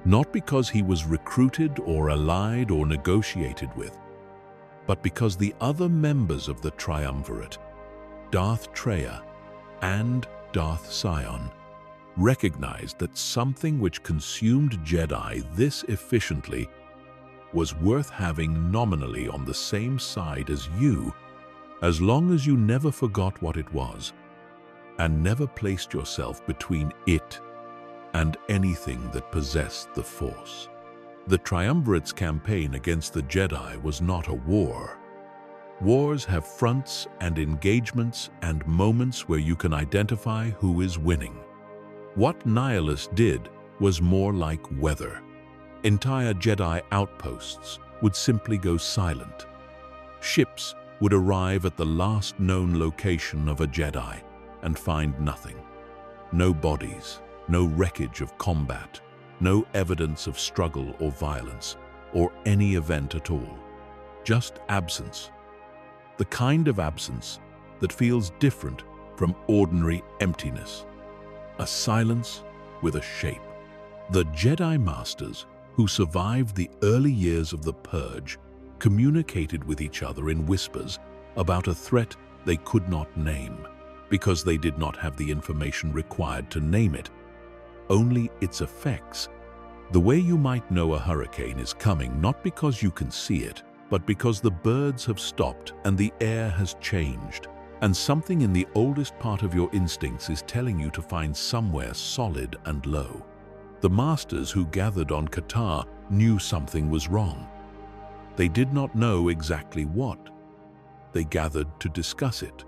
Not because he was recruited or allied or negotiated with, but because the other members of the triumvirate, Darth Treya and Darth Sion, recognized that something which consumed Jedi this efficiently was worth having nominally on the same side as you, as long as you never forgot what it was, and never placed yourself between it and anything that possessed the Force. The Triumvirate's campaign against the Jedi was not a war. Wars have fronts and engagements and moments where you can identify who is winning. What Nihilus did was more like weather. Entire Jedi outposts would simply go silent. Ships would arrive at the last known location of a Jedi and find nothing. No bodies, no wreckage of combat, no evidence of struggle or violence, or any event at all. Just absence. The kind of absence that feels different from ordinary emptiness. A silence with a shape. The Jedi Masters, who survived the early years of the Purge, communicated with each other in whispers about a threat they could not name, because they did not have the information required to name it, only its effects. The way you might know a hurricane is coming not because you can see it, but because the birds have stopped and the air has changed, and something in the oldest part of your instincts is telling you to find somewhere solid and low. The Masters who gathered on Qatar knew something was wrong. They did not know exactly what. They gathered to discuss it.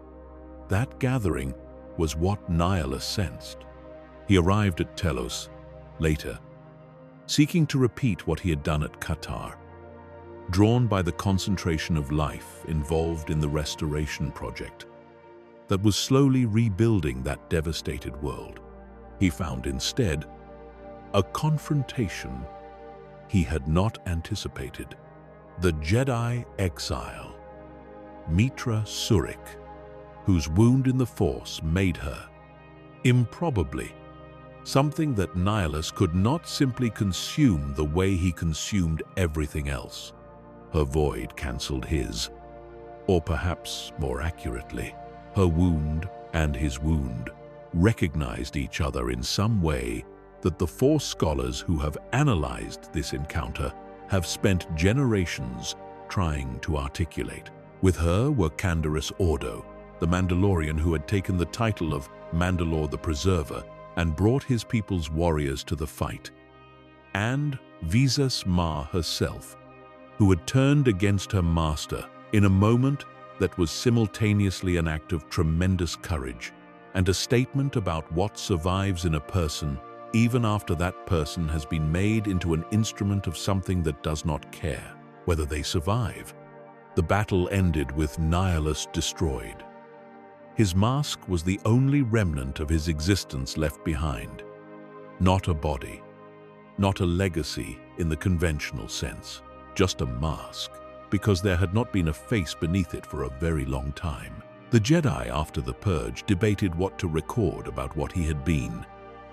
That gathering was what Nihilus sensed. He arrived at Telos later, seeking to repeat what he had done at Qatar. Drawn by the concentration of life involved in the restoration project that was slowly rebuilding that devastated world, he found instead a confrontation he had not anticipated. The Jedi exile, Mitra Surik, whose wound in the Force made her, improbably, something that Nihilus could not simply consume the way he consumed everything else. Her void cancelled his, or perhaps more accurately, her wound and his wound recognized each other in some way that the Force scholars who have analyzed this encounter have spent generations trying to articulate. With her were Canderous Ordo, the Mandalorian who had taken the title of Mandalore the Preserver and brought his people's warriors to the fight, and Visas Ma herself, who had turned against her master in a moment that was simultaneously an act of tremendous courage and a statement about what survives in a person even after that person has been made into an instrument of something that does not care whether they survive. The battle ended with Nihilus destroyed. His mask was the only remnant of his existence left behind. Not a body, not a legacy in the conventional sense, just a mask, because there had not been a face beneath it for a very long time. The Jedi, after the Purge, debated what to record about what he had been.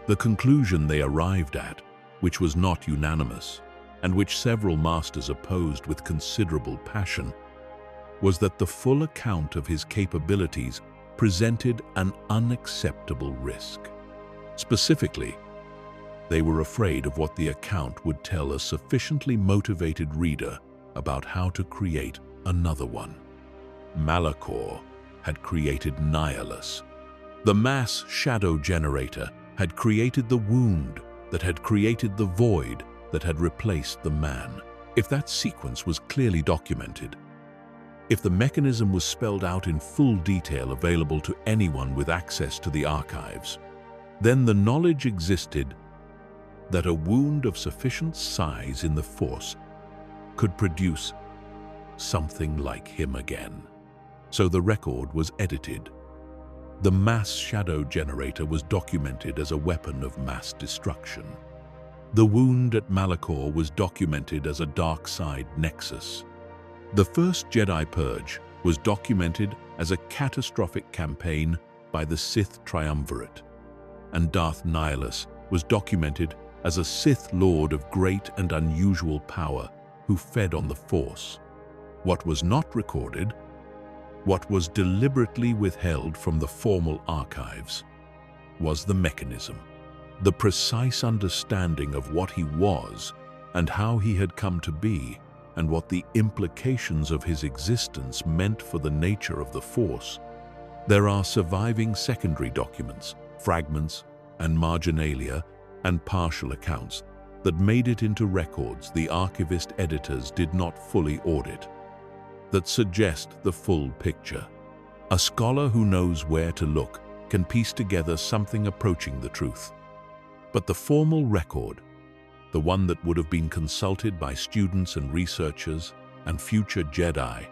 The conclusion they arrived at, which was not unanimous, and which several masters opposed with considerable passion, was that the full account of his capabilities presented an unacceptable risk. Specifically, they were afraid of what the account would tell a sufficiently motivated reader about how to create another one. Malachor had created Nihilus. The mass shadow generator had created the wound that had created the void that had replaced the man. If that sequence was clearly documented, if the mechanism was spelled out in full detail available to anyone with access to the archives, then the knowledge existed that a wound of sufficient size in the Force could produce something like him again. So the record was edited. The mass shadow generator was documented as a weapon of mass destruction. The wound at Malachor was documented as a dark side nexus. The first Jedi Purge was documented as a catastrophic campaign by the Sith triumvirate, and Darth Nihilus was documented as a Sith Lord of great and unusual power who fed on the Force. What was not recorded, what was deliberately withheld from the formal archives, was the mechanism, the precise understanding of what he was and how he had come to be, and what the implications of his existence meant for the nature of the Force. There are surviving secondary documents, fragments and marginalia, and partial accounts that made it into records the archivist editors did not fully audit, that suggest the full picture. A scholar who knows where to look can piece together something approaching the truth. But the formal record, the one that would have been consulted by students and researchers and future Jedi,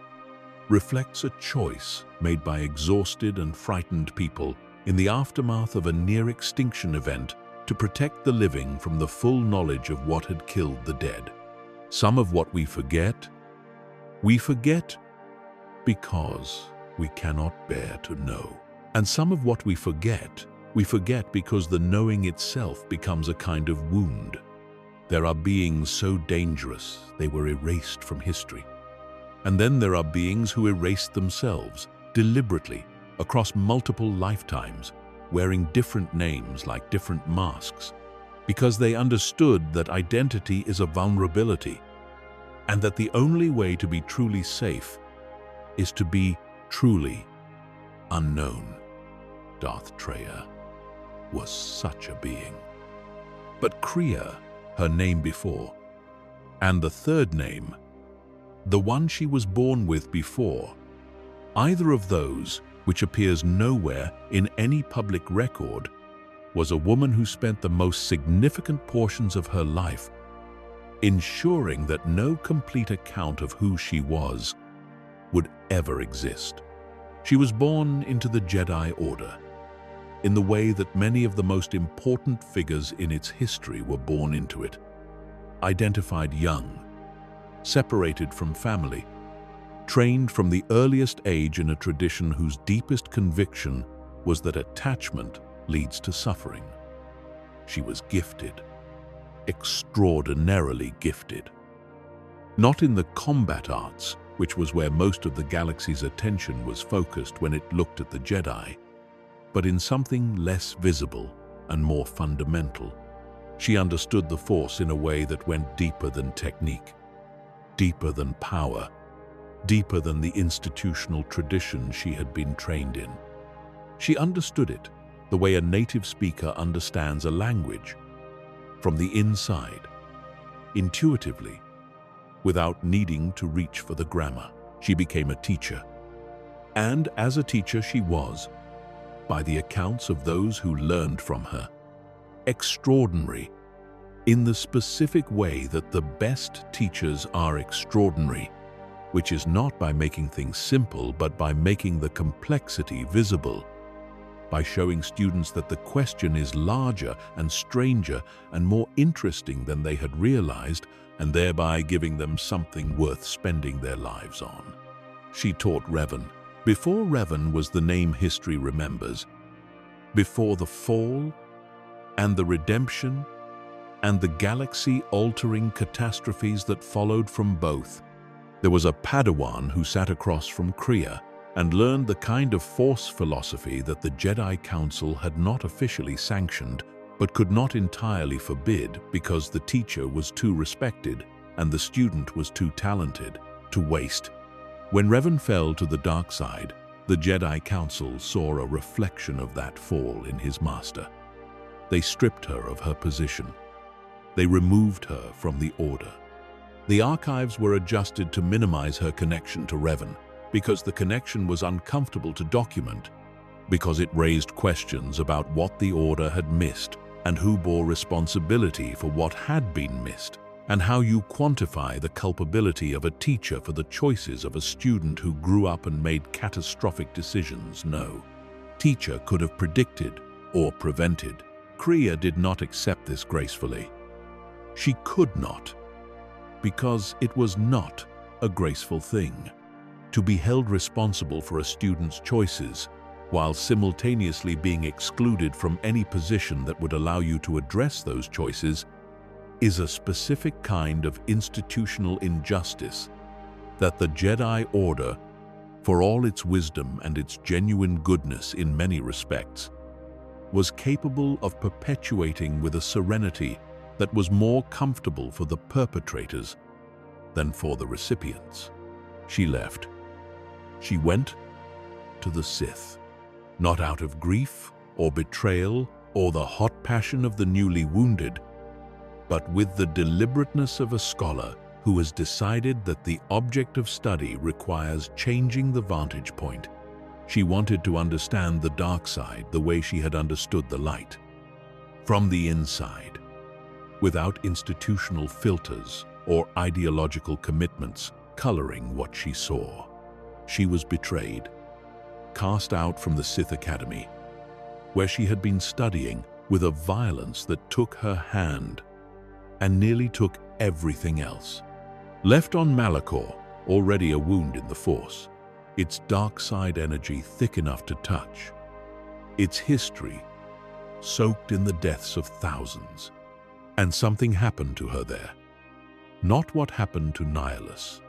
reflects a choice made by exhausted and frightened people in the aftermath of a near-extinction event to protect the living from the full knowledge of what had killed the dead. Some of what we forget because we cannot bear to know. And some of what we forget because the knowing itself becomes a kind of wound. There are beings so dangerous they were erased from history. And then there are beings who erased themselves deliberately across multiple lifetimes, wearing different names like different masks, because they understood that identity is a vulnerability, and that the only way to be truly safe is to be truly unknown. Darth Treya was such a being. But Treya, her name before, and the third name, the one she was born with before, either of those, which appears nowhere in any public record, was a woman who spent the most significant portions of her life ensuring that no complete account of who she was would ever exist. She was born into the Jedi Order, in the way that many of the most important figures in its history were born into it. Identified young, separated from family, trained from the earliest age in a tradition whose deepest conviction was that attachment leads to suffering. She was gifted, extraordinarily gifted. Not in the combat arts, which was where most of the galaxy's attention was focused when it looked at the Jedi, but in something less visible and more fundamental. She understood the Force in a way that went deeper than technique, deeper than power, deeper than the institutional tradition she had been trained in. She understood it the way a native speaker understands a language, from the inside, intuitively, without needing to reach for the grammar. She became a teacher. And as a teacher she was, by the accounts of those who learned from her, extraordinary in the specific way that the best teachers are extraordinary, which is not by making things simple, but by making the complexity visible, by showing students that the question is larger and stranger and more interesting than they had realized, and thereby giving them something worth spending their lives on. She taught Revan, before Revan was the name history remembers, before the fall and the redemption and the galaxy-altering catastrophes that followed from both. There was a Padawan who sat across from Treya and learned the kind of Force philosophy that the Jedi Council had not officially sanctioned, but could not entirely forbid because the teacher was too respected and the student was too talented to waste. When Revan fell to the dark side, the Jedi Council saw a reflection of that fall in his master. They stripped her of her position. They removed her from the Order. The archives were adjusted to minimize her connection to Revan, because the connection was uncomfortable to document, because it raised questions about what the Order had missed and who bore responsibility for what had been missed, and how you quantify the culpability of a teacher for the choices of a student who grew up and made catastrophic decisions. No teacher could have predicted or prevented. Treya did not accept this gracefully. She could not, because it was not a graceful thing to be held responsible for a student's choices while simultaneously being excluded from any position that would allow you to address those choices is a specific kind of institutional injustice that the Jedi Order, for all its wisdom and its genuine goodness in many respects, was capable of perpetuating with a serenity that was more comfortable for the perpetrators than for the recipients. She left. She went to the Sith, not out of grief or betrayal or the hot passion of the newly wounded, but with the deliberateness of a scholar who has decided that the object of study requires changing the vantage point. She wanted to understand the dark side the way she had understood the light, from the inside, without institutional filters or ideological commitments coloring what she saw. She was betrayed, cast out from the Sith Academy, where she had been studying with a violence that took her hand and nearly took everything else. Left on Malachor, already a wound in the Force, its dark side energy thick enough to touch, its history soaked in the deaths of thousands. And something happened to her there. Not what happened to Nihilus.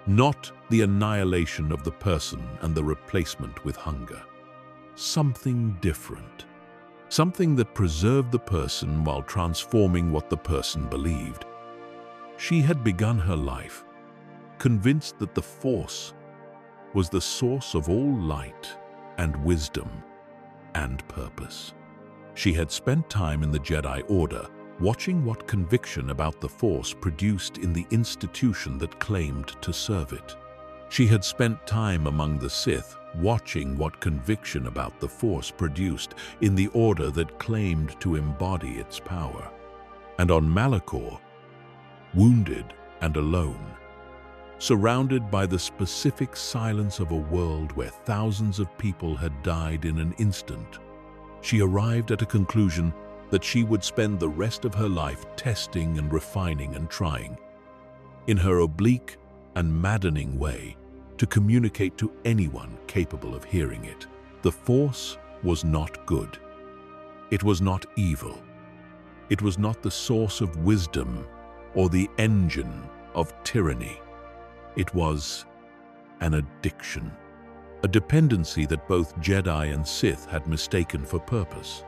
Not the annihilation of the person and the replacement with hunger. Something different. Something that preserved the person while transforming what the person believed. She had begun her life convinced that the Force was the source of all light and wisdom and purpose. She had spent time in the Jedi Order, watching what conviction about the Force produced in the institution that claimed to serve it. She had spent time among the Sith, watching what conviction about the Force produced in the Order that claimed to embody its power. And on Malachor, wounded and alone, surrounded by the specific silence of a world where thousands of people had died in an instant, she arrived at a conclusion that she would spend the rest of her life testing and refining and trying, in her oblique and maddening way, to communicate to anyone capable of hearing it. The Force was not good. It was not evil. It was not the source of wisdom or the engine of tyranny. It was an addiction. A dependency that both Jedi and Sith had mistaken for purpose.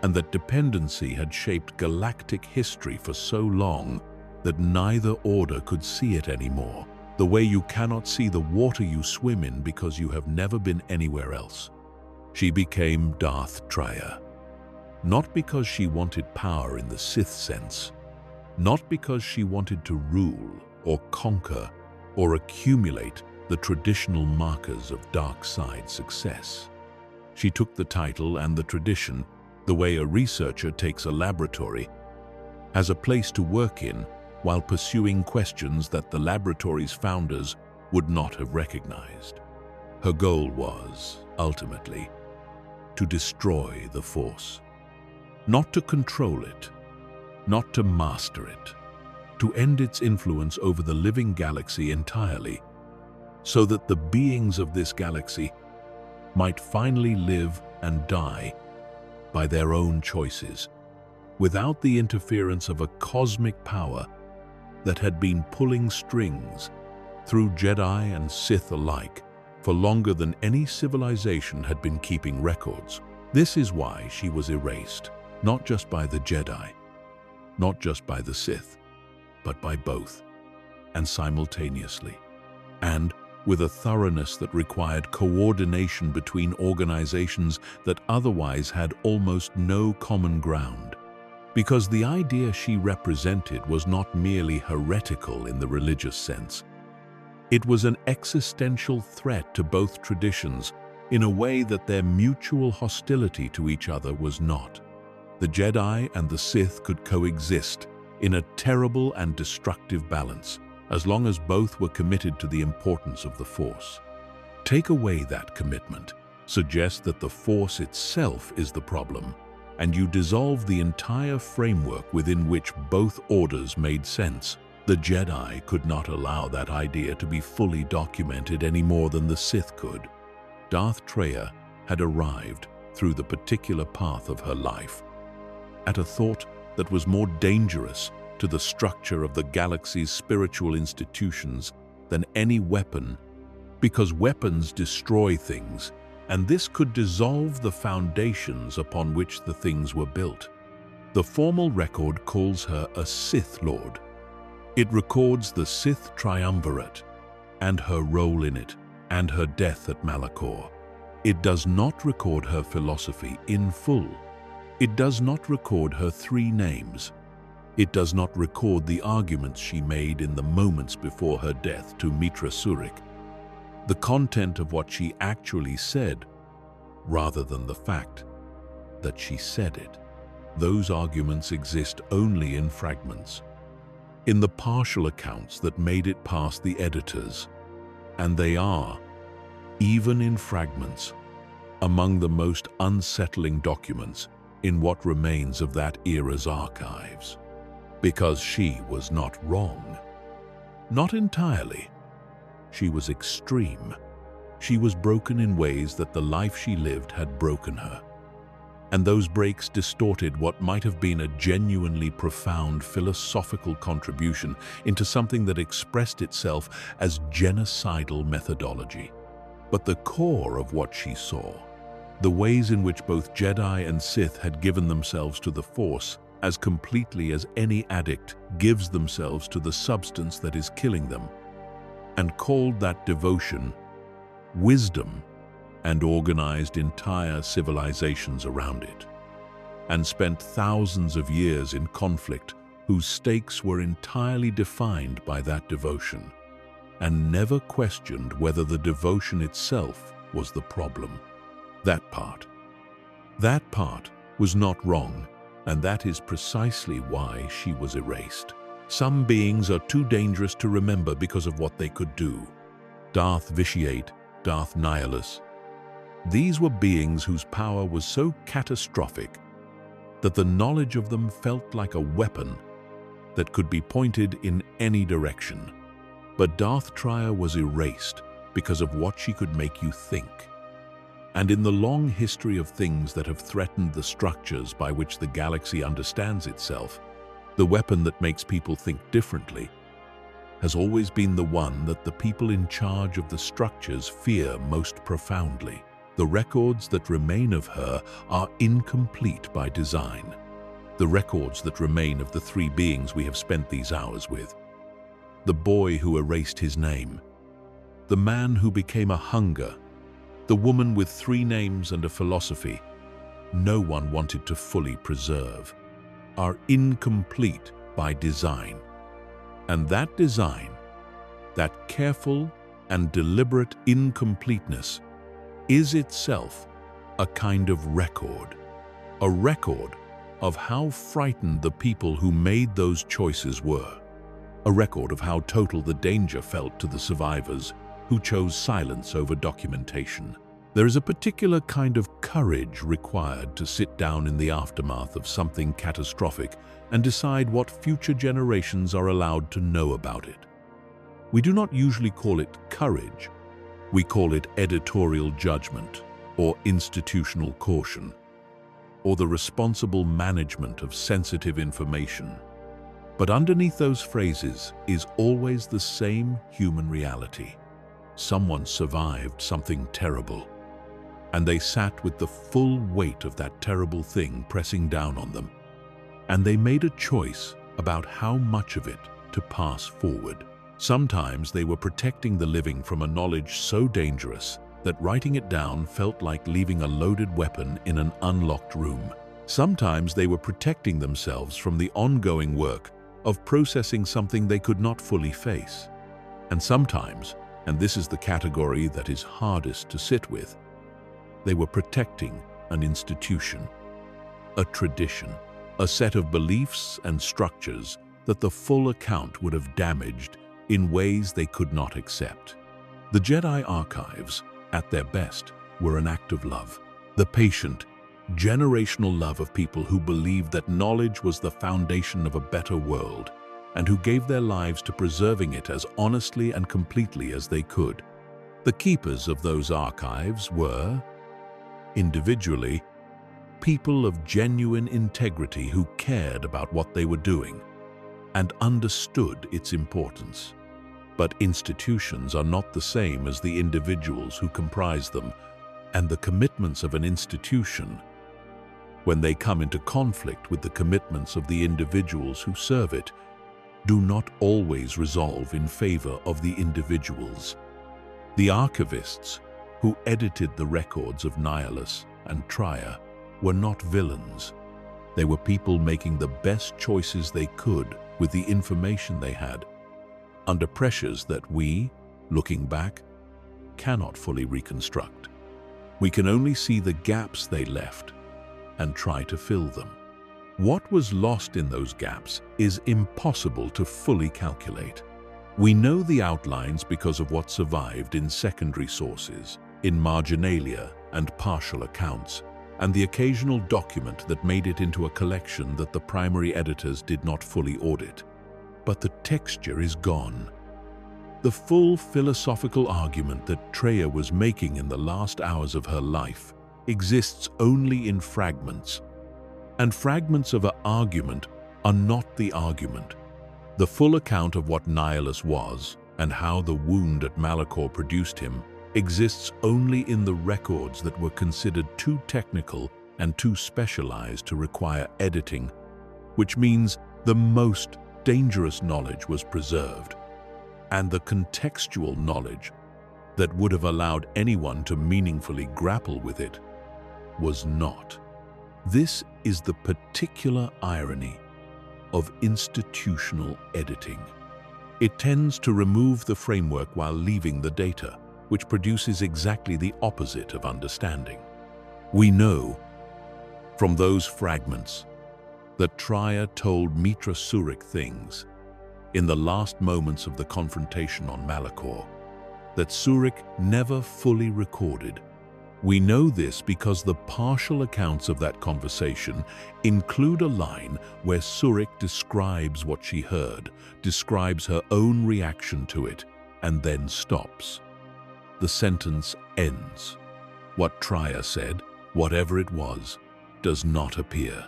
And that dependency had shaped galactic history for so long that neither order could see it anymore, the way you cannot see the water you swim in because you have never been anywhere else. She became Darth Treya. Not because she wanted power in the Sith sense, not because she wanted to rule or conquer or accumulate the traditional markers of dark side success. She took the title and the tradition the way a researcher takes a laboratory, as a place to work in while pursuing questions that the laboratory's founders would not have recognized. Her goal was, ultimately, to destroy the Force. Not to control it, not to master it, to end its influence over the living galaxy entirely, so that the beings of this galaxy might finally live and die by their own choices, without the interference of a cosmic power that had been pulling strings through Jedi and Sith alike for longer than any civilization had been keeping records. This is why she was erased, not just by the Jedi, not just by the Sith, but by both, and simultaneously, and with a thoroughness that required coordination between organizations that otherwise had almost no common ground. Because the idea she represented was not merely heretical in the religious sense. It was an existential threat to both traditions in a way that their mutual hostility to each other was not. The Jedi and the Sith could coexist in a terrible and destructive balance, as long as both were committed to the importance of the Force. Take away that commitment, suggest that the Force itself is the problem, and you dissolve the entire framework within which both orders made sense. The Jedi could not allow that idea to be fully documented any more than the Sith could. Darth Treya had arrived through the particular path of her life, at a thought that was more dangerous to the structure of the galaxy's spiritual institutions than any weapon, because weapons destroy things, and this could dissolve the foundations upon which the things were built. The formal record calls her a Sith Lord. It records the Sith triumvirate and her role in it, and her death at Malachor. It does not record her philosophy in full. It does not record her 3 names. It does not record the arguments she made in the moments before her death to Mitra Surik, the content of what she actually said, rather than the fact that she said it. Those arguments exist only in fragments, in the partial accounts that made it past the editors, and they are, even in fragments, among the most unsettling documents in what remains of that era's archives. Because she was not wrong. Not entirely. She was extreme. She was broken in ways that the life she lived had broken her. And those breaks distorted what might have been a genuinely profound philosophical contribution into something that expressed itself as genocidal methodology. But the core of what she saw, the ways in which both Jedi and Sith had given themselves to the Force as completely as any addict gives themselves to the substance that is killing them, and called that devotion wisdom, and organized entire civilizations around it, and spent thousands of years in conflict whose stakes were entirely defined by that devotion, and never questioned whether the devotion itself was the problem. That part was not wrong, and that is precisely why she was erased. Some beings are too dangerous to remember because of what they could do. Darth Vitiate, Darth Nihilus. These were beings whose power was so catastrophic that the knowledge of them felt like a weapon that could be pointed in any direction. But Darth Treya was erased because of what she could make you think. And in the long history of things that have threatened the structures by which the galaxy understands itself, the weapon that makes people think differently has always been the one that the people in charge of the structures fear most profoundly. The records that remain of her are incomplete by design. The records that remain of the three beings we have spent these hours with. The boy who erased his name. The man who became a hunger. The woman with 3 names and a philosophy no one wanted to fully preserve, are incomplete by design. And that design, that careful and deliberate incompleteness, is itself a kind of record. A record of how frightened the people who made those choices were. A record of how total the danger felt to the survivors who chose silence over documentation. There is a particular kind of courage required to sit down in the aftermath of something catastrophic and decide what future generations are allowed to know about it. We do not usually call it courage. We call it editorial judgment, or institutional caution, or the responsible management of sensitive information. But underneath those phrases is always the same human reality. Someone survived something terrible, and they sat with the full weight of that terrible thing pressing down on them, and they made a choice about how much of it to pass forward. Sometimes they were protecting the living from a knowledge so dangerous that writing it down felt like leaving a loaded weapon in an unlocked room. Sometimes they were protecting themselves from the ongoing work of processing something they could not fully face. And sometimes, and this is the category that is hardest to sit with, they were protecting an institution, a tradition, a set of beliefs and structures that the full account would have damaged in ways they could not accept. The Jedi archives, at their best, were an act of love. The patient, generational love of people who believed that knowledge was the foundation of a better world and who gave their lives to preserving it as honestly and completely as they could. The keepers of those archives were, individually, people of genuine integrity who cared about what they were doing and understood its importance. But institutions are not the same as the individuals who comprise them, and the commitments of an institution, when they come into conflict with the commitments of the individuals who serve it, do not always resolve in favor of the individuals. The archivists who edited the records of Nihilus and Treya were not villains. They were people making the best choices they could with the information they had, under pressures that we, looking back, cannot fully reconstruct. We can only see the gaps they left and try to fill them. What was lost in those gaps is impossible to fully calculate. We know the outlines because of what survived in secondary sources, in marginalia and partial accounts, and the occasional document that made it into a collection that the primary editors did not fully audit. But the texture is gone. The full philosophical argument that Treya was making in the last hours of her life exists only in fragments. And fragments of an argument are not the argument. The full account of what Nihilus was and how the wound at Malachor produced him exists only in the records that were considered too technical and too specialized to require editing, which means the most dangerous knowledge was preserved, and the contextual knowledge that would have allowed anyone to meaningfully grapple with it was not. This is the particular irony of institutional editing. It tends to remove the framework while leaving the data, which produces exactly the opposite of understanding. We know from those fragments that Treya told Mitra Surik things in the last moments of the confrontation on Malachor that Surik never fully recorded. We know this because the partial accounts of that conversation include a line where Surik describes what she heard, describes her own reaction to it, and then stops. The sentence ends. What Treya said, whatever it was, does not appear.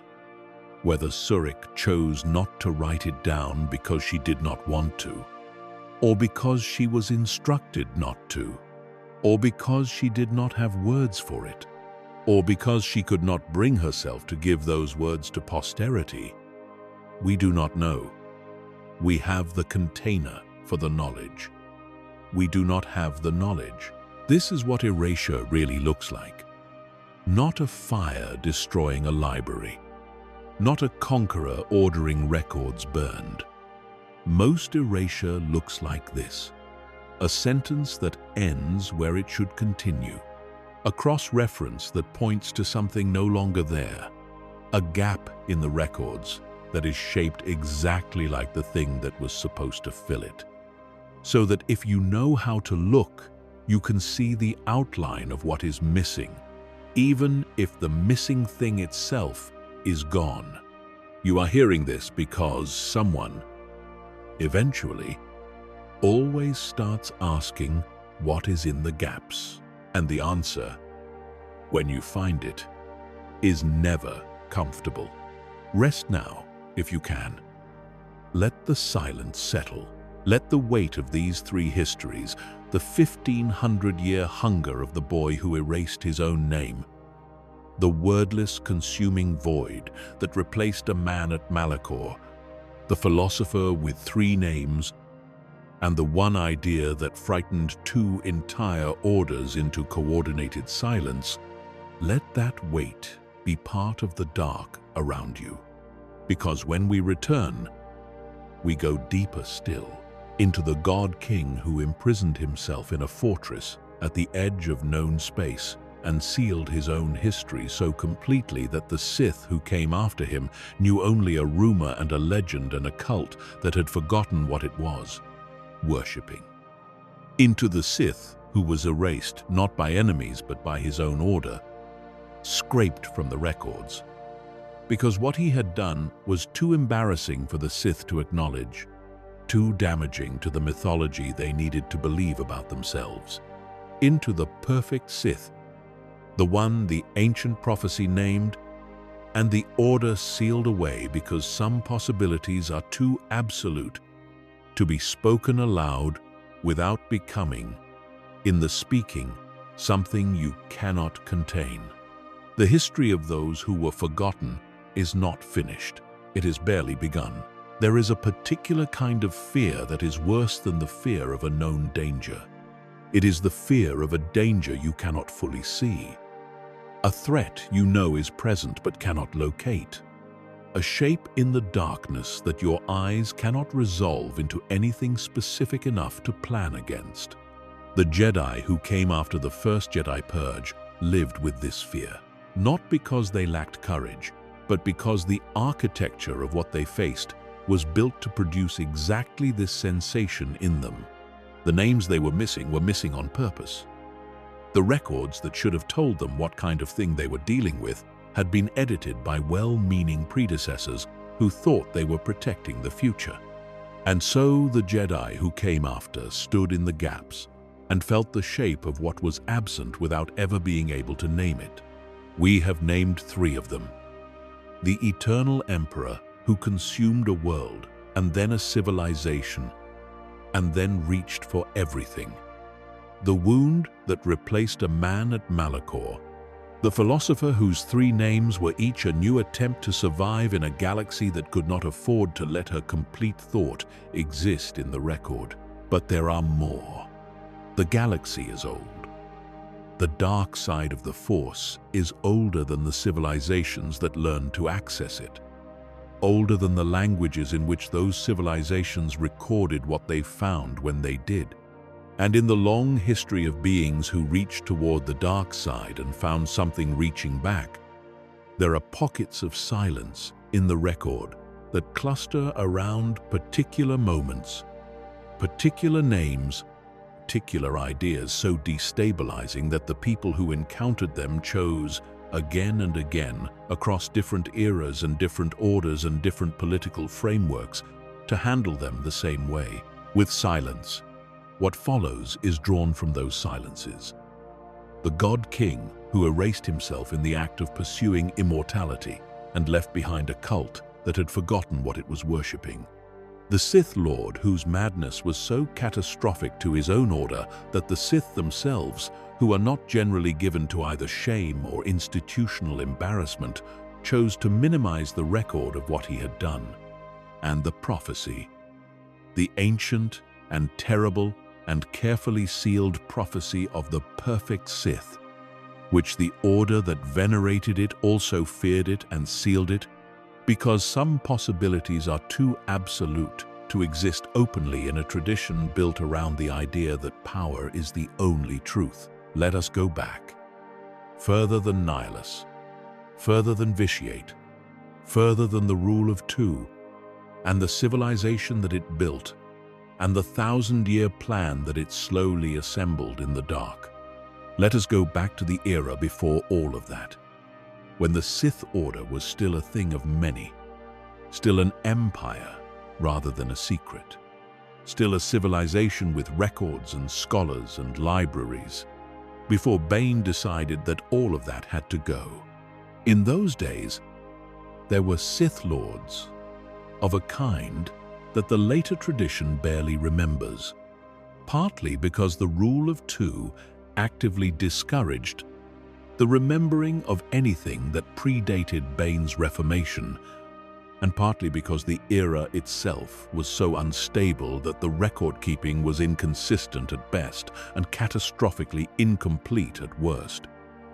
Whether Surik chose not to write it down because she did not want to, or because she was instructed not to, or because she did not have words for it, or because she could not bring herself to give those words to posterity, we do not know. We have the container for the knowledge. We do not have the knowledge. This is what erasure really looks like. Not a fire destroying a library. Not a conqueror ordering records burned. Most erasure looks like this. A sentence that ends where it should continue. A cross-reference that points to something no longer there. A gap in the records that is shaped exactly like the thing that was supposed to fill it. So that if you know how to look, you can see the outline of what is missing, even if the missing thing itself is gone. You are hearing this because someone, eventually, always starts asking what is in the gaps. And the answer, when you find it, is never comfortable. Rest now, if you can. Let the silence settle. Let the weight of these three histories, the 1,500-year hunger of the boy who erased his own name, the wordless, consuming void that replaced a man at Malachor, the philosopher with 3 names, and the one idea that frightened 2 entire orders into coordinated silence, let that weight be part of the dark around you. Because when we return, we go deeper still, into the God-King who imprisoned himself in a fortress at the edge of known space and sealed his own history so completely that the Sith who came after him knew only a rumor and a legend and a cult that had forgotten what it was, worshipping. Into the Sith who was erased not by enemies but by his own order, scraped from the records, because what he had done was too embarrassing for the Sith to acknowledge, too damaging to the mythology they needed to believe about themselves. Into the perfect Sith, the one the ancient prophecy named, and the order sealed away because some possibilities are too absolute to be spoken aloud without becoming, in the speaking, something you cannot contain. The history of those who were forgotten is not finished. It has barely begun. There is a particular kind of fear that is worse than the fear of a known danger. It is the fear of a danger you cannot fully see. A threat you know is present but cannot locate. A shape in the darkness that your eyes cannot resolve into anything specific enough to plan against. The Jedi who came after the first Jedi Purge lived with this fear, not because they lacked courage, but because the architecture of what they faced was built to produce exactly this sensation in them. The names they were missing on purpose. The records that should have told them what kind of thing they were dealing with had been edited by well-meaning predecessors who thought they were protecting the future. And so the Jedi who came after stood in the gaps and felt the shape of what was absent without ever being able to name it. We have named 3 of them. The Eternal Emperor who consumed a world and then a civilization and then reached for everything. The wound that replaced a man at Malachor. The philosopher whose 3 names were each a new attempt to survive in a galaxy that could not afford to let her complete thought exist in the record. But there are more. The galaxy is old. The dark side of the Force is older than the civilizations that learned to access it. Older than the languages in which those civilizations recorded what they found when they did. And in the long history of beings who reached toward the dark side and found something reaching back, there are pockets of silence in the record that cluster around particular moments, particular names, particular ideas so destabilizing that the people who encountered them chose again and again across different eras and different orders and different political frameworks to handle them the same way, with silence. What follows is drawn from those silences. The God King who erased himself in the act of pursuing immortality and left behind a cult that had forgotten what it was worshipping. The Sith Lord whose madness was so catastrophic to his own order that the Sith themselves, who are not generally given to either shame or institutional embarrassment, chose to minimize the record of what he had done. And the prophecy, the ancient and terrible and carefully sealed prophecy of the perfect Sith, which the order that venerated it also feared it and sealed it, because some possibilities are too absolute to exist openly in a tradition built around the idea that power is the only truth. Let us go back, further than Nihilus, further than Vitiate, further than the rule of 2, and the civilization that it built, and the 1,000-year plan that it slowly assembled in the dark. Let us go back to the era before all of that, when the Sith Order was still a thing of many, still an empire rather than a secret, still a civilization with records and scholars and libraries, before Bane decided that all of that had to go. In those days, there were Sith Lords of a kind that the later tradition barely remembers, partly because the rule of 2 actively discouraged the remembering of anything that predated Bane's reformation, and partly because the era itself was so unstable that the record-keeping was inconsistent at best and catastrophically incomplete at worst.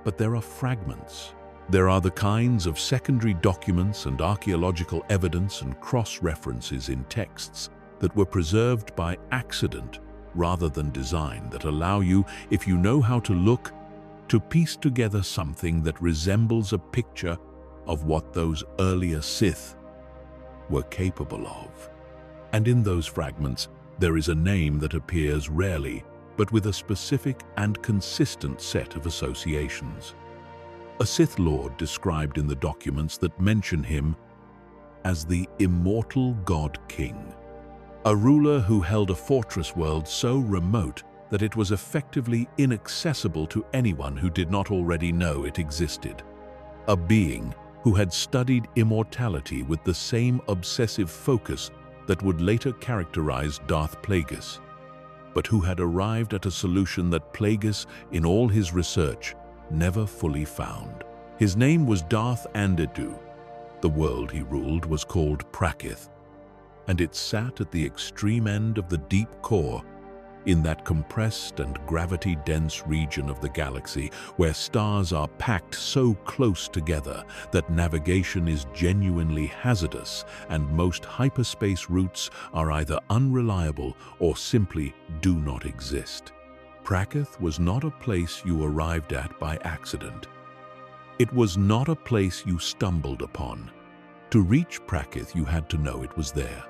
But there are fragments. There are the kinds of secondary documents and archaeological evidence and cross-references in texts that were preserved by accident rather than design that allow you, if you know how to look, to piece together something that resembles a picture of what those earlier Sith were capable of. And in those fragments, there is a name that appears rarely, but with a specific and consistent set of associations. A Sith Lord described in the documents that mention him as the immortal God King, a ruler who held a fortress world so remote that it was effectively inaccessible to anyone who did not already know it existed. A being who had studied immortality with the same obsessive focus that would later characterize Darth Plagueis, but who had arrived at a solution that Plagueis, in all his research, never fully found. His name was Darth Andedu. The world he ruled was called Prakith, and it sat at the extreme end of the deep core, in that compressed and gravity-dense region of the galaxy where stars are packed so close together that navigation is genuinely hazardous and most hyperspace routes are either unreliable or simply do not exist. Prakith was not a place you arrived at by accident. It was not a place you stumbled upon. To reach Prakith, you had to know it was there.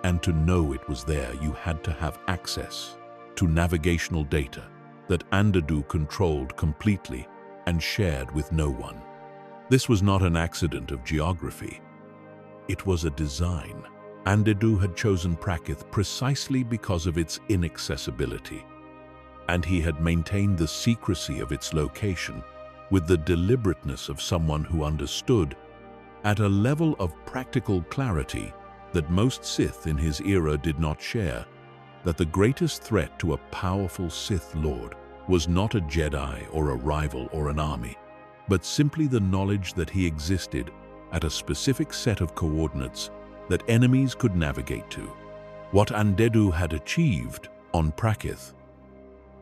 And to know it was there, you had to have access to navigational data, that Andedu controlled completely and shared with no one. This was not an accident of geography. It was a design. Andedu had chosen Prakith precisely because of its inaccessibility, and he had maintained the secrecy of its location with the deliberateness of someone who understood, at a level of practical clarity that most Sith in his era did not share, that the greatest threat to a powerful Sith Lord was not a Jedi or a rival or an army, but simply the knowledge that he existed at a specific set of coordinates that enemies could navigate to. What Andedu had achieved on Prakith,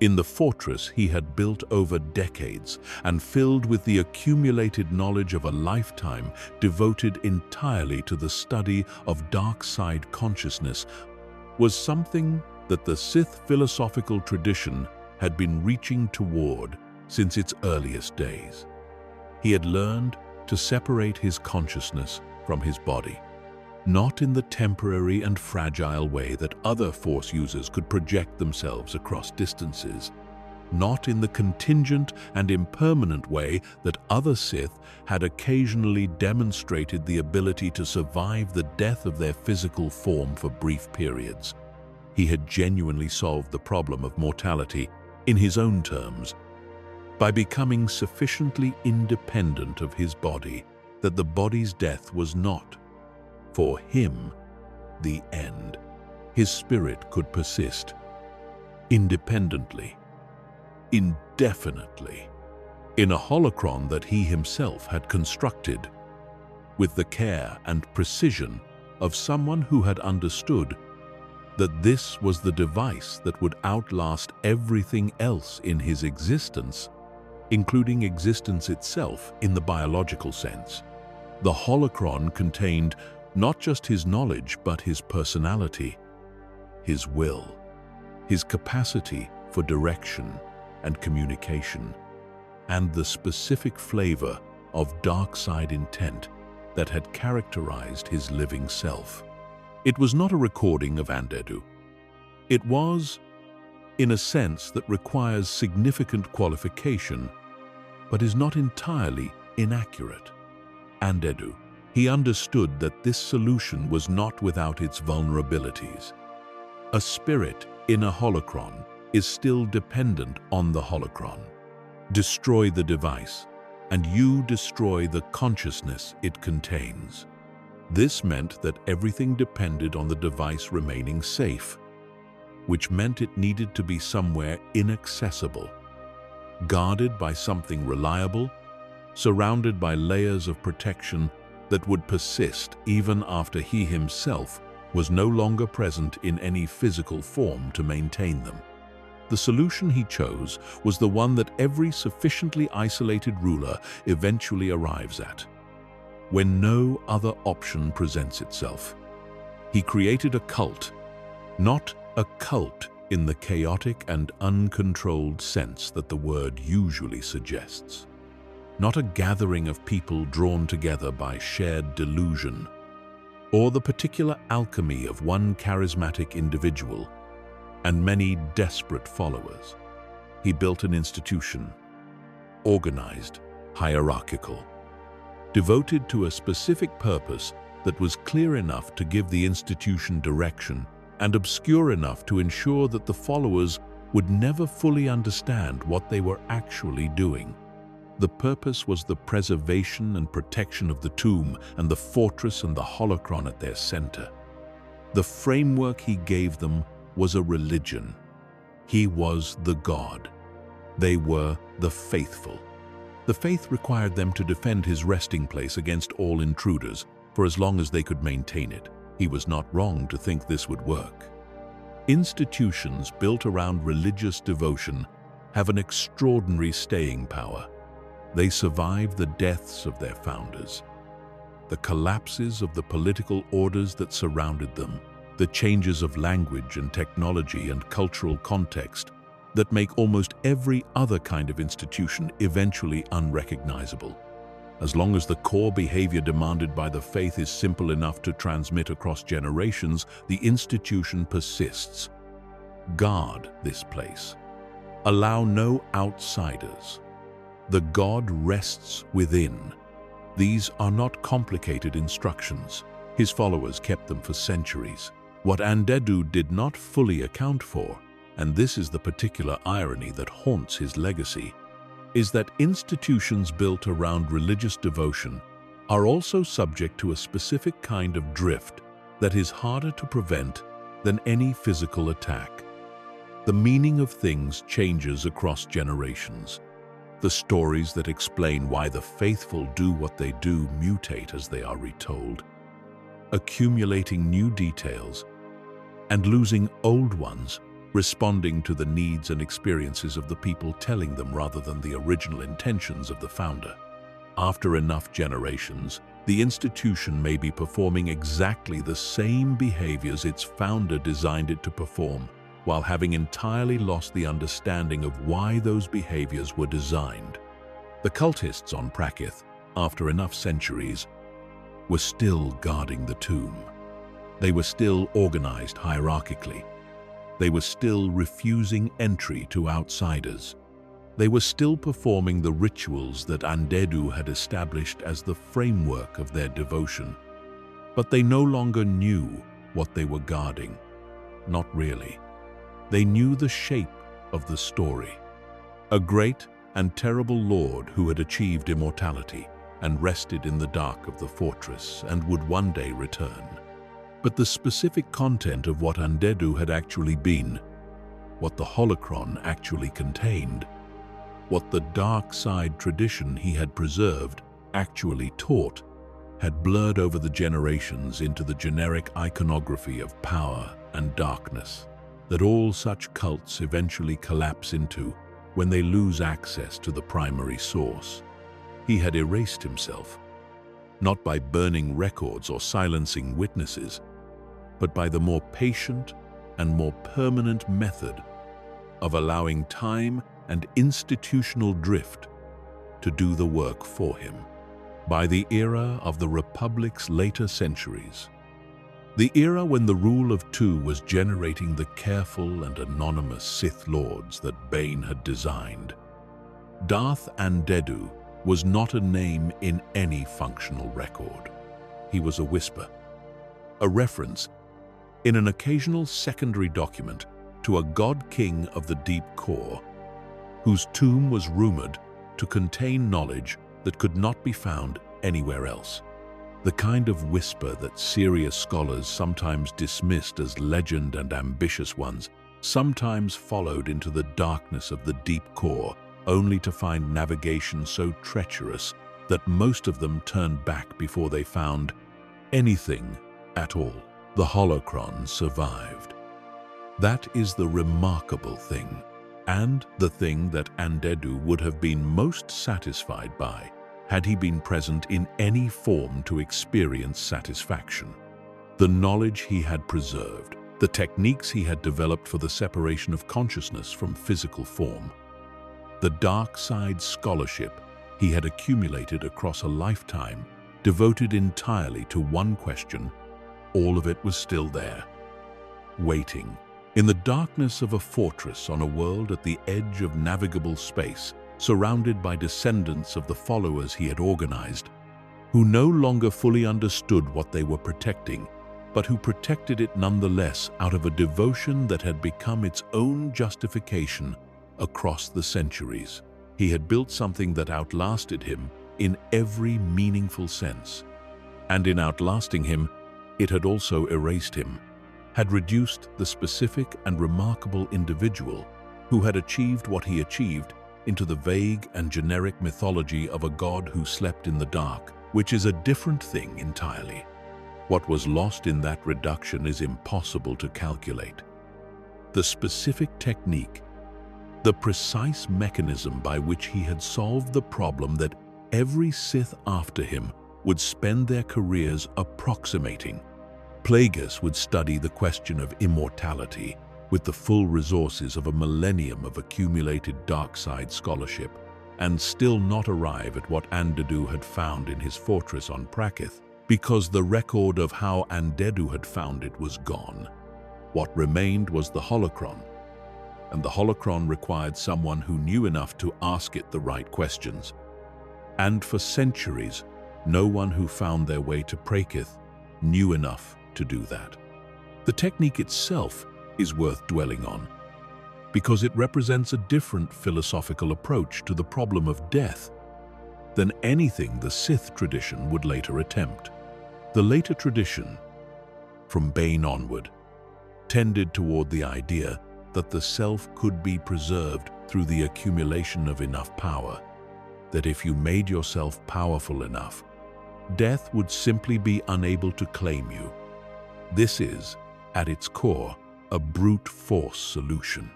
in the fortress he had built over decades and filled with the accumulated knowledge of a lifetime devoted entirely to the study of dark side consciousness, was something that the Sith philosophical tradition had been reaching toward since its earliest days. He had learned to separate his consciousness from his body, not in the temporary and fragile way that other Force users could project themselves across distances, not in the contingent and impermanent way that other Sith had occasionally demonstrated the ability to survive the death of their physical form for brief periods. He had genuinely solved the problem of mortality in his own terms, by becoming sufficiently independent of his body that the body's death was not, for him, the end. His spirit could persist independently, indefinitely, in a holocron that he himself had constructed, with the care and precision of someone who had understood that this was the device that would outlast everything else in his existence, including existence itself in the biological sense. The holocron contained not just his knowledge, but his personality, his will, his capacity for direction and communication, and the specific flavor of dark side intent that had characterized his living self. It was not a recording of Andedu. It was, in a sense that requires significant qualification, but is not entirely inaccurate. Andedu. He understood that this solution was not without its vulnerabilities. A spirit in a holocron is still dependent on the holocron. Destroy the device, and you destroy the consciousness it contains. This meant that everything depended on the device remaining safe, which meant it needed to be somewhere inaccessible, guarded by something reliable, surrounded by layers of protection that would persist even after he himself was no longer present in any physical form to maintain them. The solution he chose was the one that every sufficiently isolated ruler eventually arrives at, when no other option presents itself. He created a cult, not a cult in the chaotic and uncontrolled sense that the word usually suggests. Not a gathering of people drawn together by shared delusion, or the particular alchemy of one charismatic individual and many desperate followers. He built an institution, organized, hierarchical, devoted to a specific purpose that was clear enough to give the institution direction and obscure enough to ensure that the followers would never fully understand what they were actually doing. The purpose was the preservation and protection of the tomb and the fortress and the holocron at their center. The framework he gave them was a religion. He was the God. They were the faithful. The faith required them to defend his resting place against all intruders for as long as they could maintain it. He was not wrong to think this would work. Institutions built around religious devotion have an extraordinary staying power. They survive the deaths of their founders, the collapses of the political orders that surrounded them, the changes of language and technology and cultural context that make almost every other kind of institution eventually unrecognizable. As long as the core behavior demanded by the faith is simple enough to transmit across generations, the institution persists. Guard this place. Allow no outsiders. The God rests within. These are not complicated instructions. His followers kept them for centuries. What Andedu did not fully account for, and this is the particular irony that haunts his legacy, is that institutions built around religious devotion are also subject to a specific kind of drift that is harder to prevent than any physical attack. The meaning of things changes across generations. The stories that explain why the faithful do what they do mutate as they are retold, accumulating new details and losing old ones, responding to the needs and experiences of the people telling them rather than the original intentions of the founder. After enough generations, the institution may be performing exactly the same behaviors its founder designed it to perform, while having entirely lost the understanding of why those behaviors were designed. The cultists on Prakith, after enough centuries, were still guarding the tomb. They were still organized hierarchically. They were still refusing entry to outsiders. They were still performing the rituals that Andedu had established as the framework of their devotion. But they no longer knew what they were guarding. Not really. They knew the shape of the story. A great and terrible lord who had achieved immortality and rested in the dark of the fortress and would one day return. But the specific content of what Andedu had actually been, what the holocron actually contained, what the dark side tradition he had preserved actually taught, had blurred over the generations into the generic iconography of power and darkness that all such cults eventually collapse into when they lose access to the primary source. He had erased himself, not by burning records or silencing witnesses, but by the more patient and more permanent method of allowing time and institutional drift to do the work for him. By the era of the Republic's later centuries, the era when the rule of two was generating the careful and anonymous Sith lords that Bane had designed, Darth Andedu was not a name in any functional record. He was a whisper, a reference in an occasional secondary document to a god-king of the deep core, whose tomb was rumored to contain knowledge that could not be found anywhere else. The kind of whisper that serious scholars sometimes dismissed as legend and ambitious ones sometimes followed into the darkness of the deep core, only to find navigation so treacherous that most of them turned back before they found anything at all. The holocron survived. That is the remarkable thing, and the thing that Andedu would have been most satisfied by had he been present in any form to experience satisfaction. The knowledge he had preserved, the techniques he had developed for the separation of consciousness from physical form, the dark side scholarship he had accumulated across a lifetime devoted entirely to one question, all of it was still there, waiting. In the darkness of a fortress on a world at the edge of navigable space, surrounded by descendants of the followers he had organized, who no longer fully understood what they were protecting, but who protected it nonetheless out of a devotion that had become its own justification across the centuries. He had built something that outlasted him in every meaningful sense. And in outlasting him, it had also erased him, had reduced the specific and remarkable individual who had achieved what he achieved into the vague and generic mythology of a god who slept in the dark, which is a different thing entirely. What was lost in that reduction is impossible to calculate. The specific technique, the precise mechanism by which he had solved the problem that every Sith after him would spend their careers approximating. Plagueis would study the question of immortality with the full resources of a millennium of accumulated dark side scholarship, and still not arrive at what Andedu had found in his fortress on Prakith, because the record of how Andedu had found it was gone. What remained was the holocron, and the holocron required someone who knew enough to ask it the right questions. And for centuries, no one who found their way to Prakith knew enough to do that. The technique itself is worth dwelling on, because it represents a different philosophical approach to the problem of death than anything the Sith tradition would later attempt. The later tradition, from Bane onward, tended toward the idea that the self could be preserved through the accumulation of enough power, that if you made yourself powerful enough, death would simply be unable to claim you. This is, at its core, a brute force solution.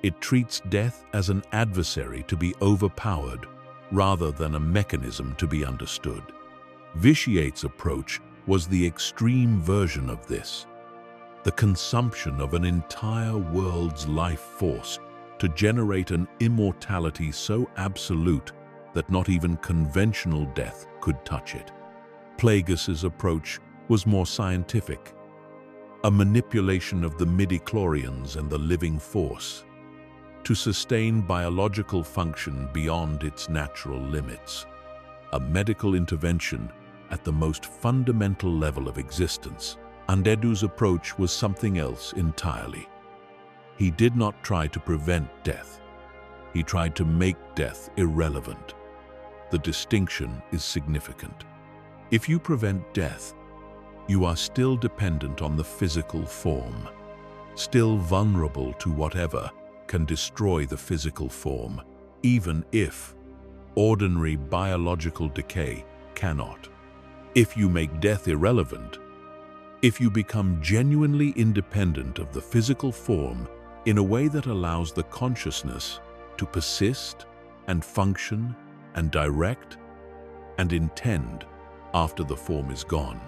It treats death as an adversary to be overpowered rather than a mechanism to be understood. Vitiate's approach was the extreme version of this, the consumption of an entire world's life force to generate an immortality so absolute that not even conventional death could touch it. Plagueis's approach was more scientific, a manipulation of the midichlorians and the living force to sustain biological function beyond its natural limits, a medical intervention at the most fundamental level of existence. Andedu's approach was something else entirely. He did not try to prevent death. He tried to make death irrelevant. The distinction is significant. If you prevent death, you are still dependent on the physical form, still vulnerable to whatever can destroy the physical form, even if ordinary biological decay cannot. If you make death irrelevant, if you become genuinely independent of the physical form in a way that allows the consciousness to persist and function and direct and intend after the form is gone,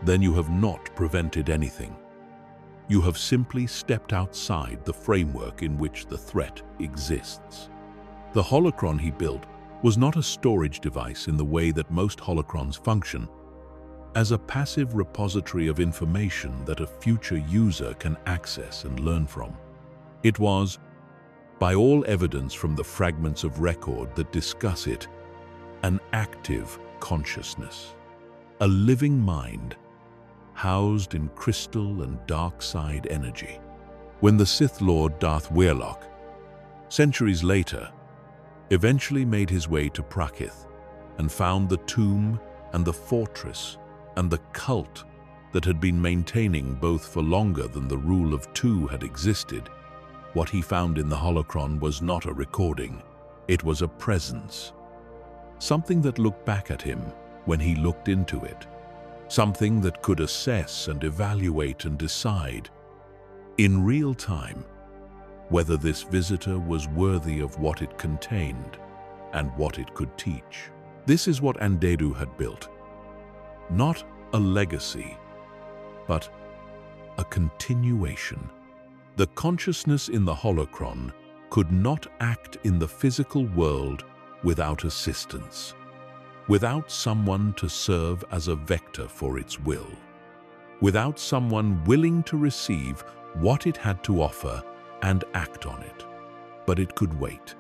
then you have not prevented anything. You have simply stepped outside the framework in which the threat exists. The holocron he built was not a storage device in the way that most holocrons function, as a passive repository of information that a future user can access and learn from. It was, by all evidence from the fragments of record that discuss it, an active consciousness, a living mind housed in crystal and dark side energy. When the Sith Lord Darth Warlock, centuries later, eventually made his way to Prakith and found the tomb and the fortress and the cult that had been maintaining both for longer than the rule of two had existed, what he found in the holocron was not a recording. It was a presence. Something that looked back at him when he looked into it. Something that could assess and evaluate and decide, in real time, whether this visitor was worthy of what it contained and what it could teach. This is what Andedu had built. Not a legacy, but a continuation. The consciousness in the holocron could not act in the physical world without assistance, without someone to serve as a vector for its will, without someone willing to receive what it had to offer and act on it. But it could wait,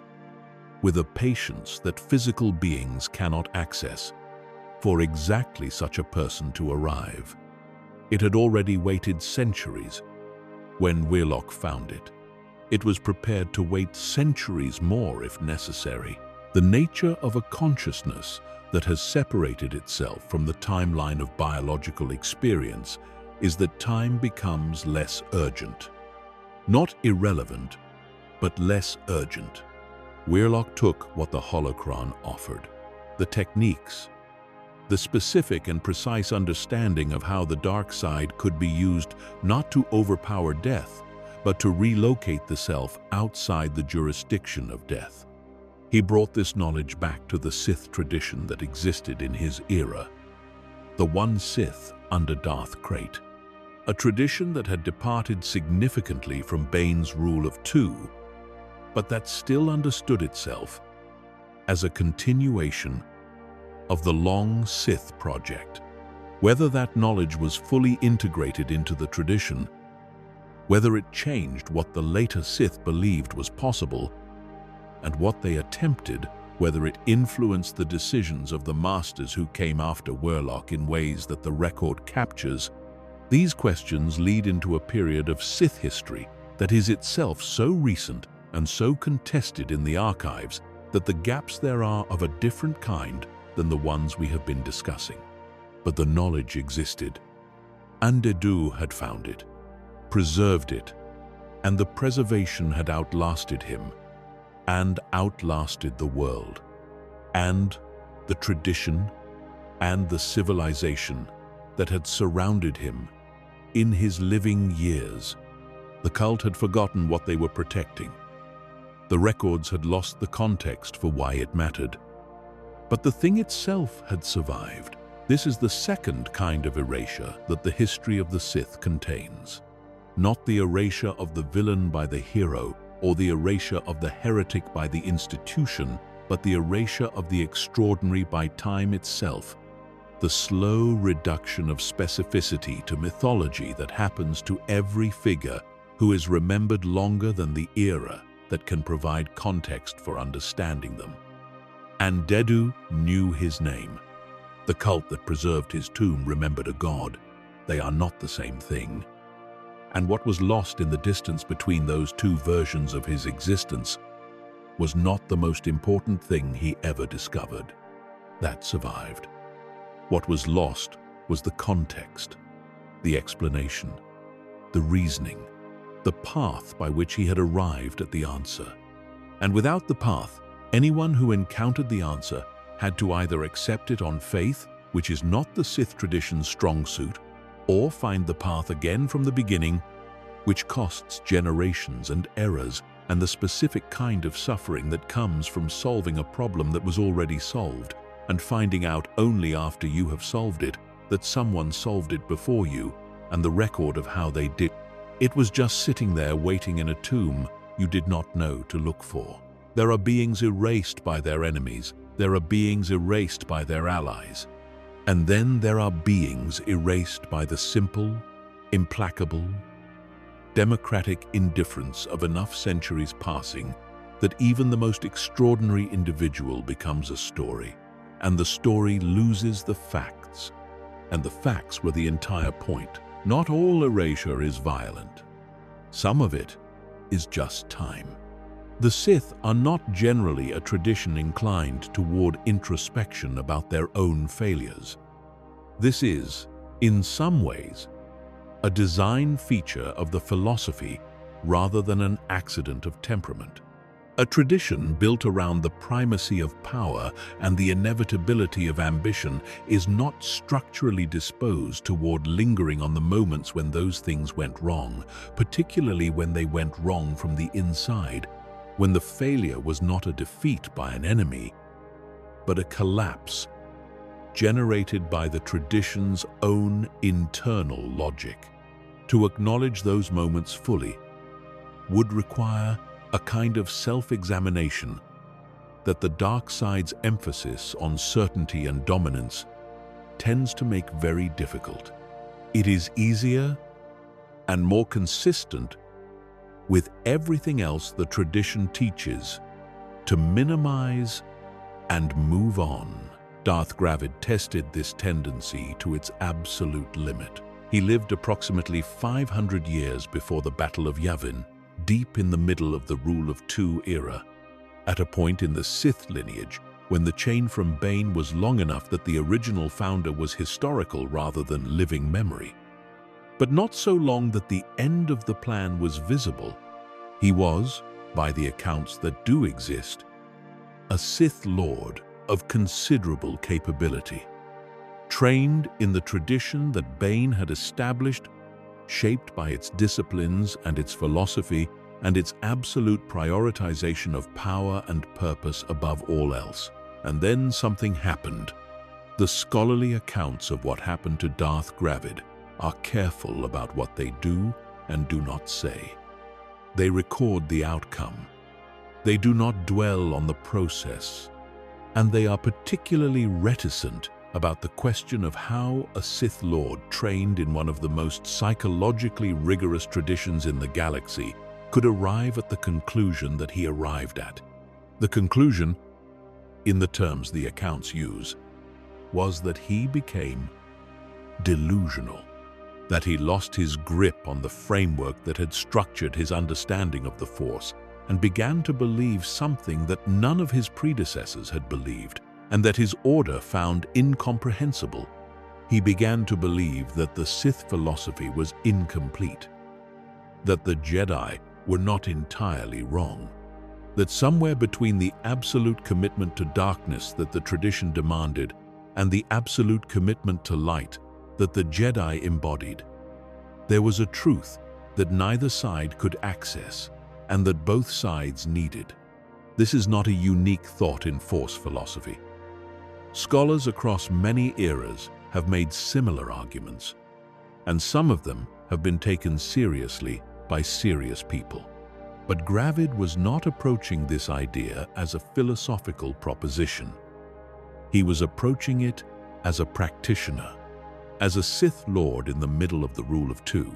with a patience that physical beings cannot access, for exactly such a person to arrive. It had already waited centuries when Warlock found it. It was prepared to wait centuries more if necessary. The nature of a consciousness that has separated itself from the timeline of biological experience is that time becomes less urgent. Not irrelevant, but less urgent. Warlock took what the holocron offered, the techniques, the specific and precise understanding of how the dark side could be used not to overpower death, but to relocate the self outside the jurisdiction of death. He brought this knowledge back to the Sith tradition that existed in his era, the one Sith under Darth Krayt, a tradition that had departed significantly from Bane's rule of two, but that still understood itself as a continuation of the long Sith project. Whether that knowledge was fully integrated into the tradition whether it changed what the later Sith believed was possible, and what they attempted, whether it influenced the decisions of the masters who came after Warlock in ways that the record captures. These questions lead into a period of Sith history that is itself so recent and so contested in the archives that the gaps there are of a different kind than the ones we have been discussing. But the knowledge existed. Andedu had found it, preserved it, and the preservation had outlasted him, and outlasted the world, and the tradition, and the civilization that had surrounded him in his living years. The cult had forgotten what they were protecting. The records had lost the context for why it mattered. But the thing itself had survived. This is the second kind of erasure that the history of the Sith contains. Not the erasure of the villain by the hero, or the erasure of the heretic by the institution, but the erasure of the extraordinary by time itself. The slow reduction of specificity to mythology that happens to every figure who is remembered longer than the era that can provide context for understanding them. Andedu knew his name. The cult that preserved his tomb remembered a god. They are not the same thing. And what was lost in the distance between those two versions of his existence was not the most important thing he ever discovered. That survived. What was lost was the context, the explanation, the reasoning, the path by which he had arrived at the answer. And without the path, anyone who encountered the answer had to either accept it on faith, which is not the Sith tradition's strong suit, or find the path again from the beginning, which costs generations and errors and the specific kind of suffering that comes from solving a problem that was already solved and finding out only after you have solved it that someone solved it before you and the record of how they did. It was just sitting there waiting in a tomb you did not know to look for. There are beings erased by their enemies. There are beings erased by their allies. And then there are beings erased by the simple, implacable, democratic indifference of enough centuries passing that even the most extraordinary individual becomes a story, and the story loses the facts. And the facts were the entire point. Not all erasure is violent. Some of it is just time. The Sith are not generally a tradition inclined toward introspection about their own failures. This is, in some ways, a design feature of the philosophy rather than an accident of temperament. A tradition built around the primacy of power and the inevitability of ambition is not structurally disposed toward lingering on the moments when those things went wrong, particularly when they went wrong from the inside, when the failure was not a defeat by an enemy, but a collapse generated by the tradition's own internal logic. To acknowledge those moments fully would require a kind of self-examination that the dark side's emphasis on certainty and dominance tends to make very difficult. It is easier and more consistent with everything else the tradition teaches to minimize and move on. Darth Gravid tested this tendency to its absolute limit. He lived approximately 500 years before the Battle of Yavin, deep in the middle of the Rule of Two era, at a point in the Sith lineage when the chain from Bane was long enough that the original founder was historical rather than living memory. But not so long that the end of the plan was visible. He was, by the accounts that do exist, a Sith Lord of considerable capability, trained in the tradition that Bane had established, shaped by its disciplines and its philosophy and its absolute prioritization of power and purpose above all else. And then something happened. The scholarly accounts of what happened to Darth Gravid are careful about what they do and do not say. They record the outcome. They do not dwell on the process. And they are particularly reticent about the question of how a Sith Lord trained in one of the most psychologically rigorous traditions in the galaxy could arrive at the conclusion that he arrived at. The conclusion, in the terms the accounts use, was that he became delusional, that he lost his grip on the framework that had structured his understanding of the Force and began to believe something that none of his predecessors had believed, and that his order found incomprehensible. He began to believe that the Sith philosophy was incomplete, that the Jedi were not entirely wrong, that somewhere between the absolute commitment to darkness that the tradition demanded and the absolute commitment to light that the Jedi embodied, there was a truth that neither side could access and that both sides needed. This is not a unique thought in Force philosophy. Scholars across many eras have made similar arguments, and some of them have been taken seriously by serious people. But Gravid was not approaching this idea as a philosophical proposition. He was approaching it as a practitioner, as a Sith Lord in the middle of the Rule of Two,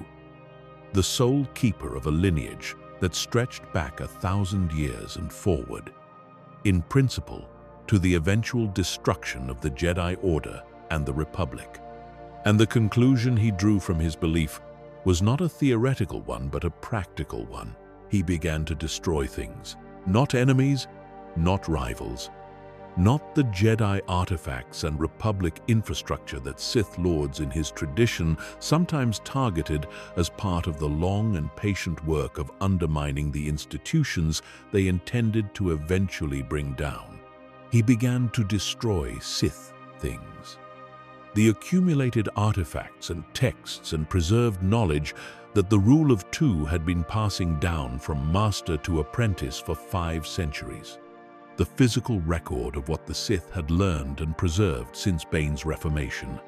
the sole keeper of a lineage that stretched back 1,000 years and forward, in principle, to the eventual destruction of the Jedi Order and the Republic. And the conclusion he drew from his belief was not a theoretical one, but a practical one. He began to destroy things, not enemies, not rivals, not the Jedi artifacts and Republic infrastructure that Sith Lords in his tradition sometimes targeted as part of the long and patient work of undermining the institutions they intended to eventually bring down. He began to destroy Sith things. The accumulated artifacts and texts and preserved knowledge that the Rule of Two had been passing down from master to apprentice for 5 centuries. The physical record of what the Sith had learned and preserved since Bane's Reformation.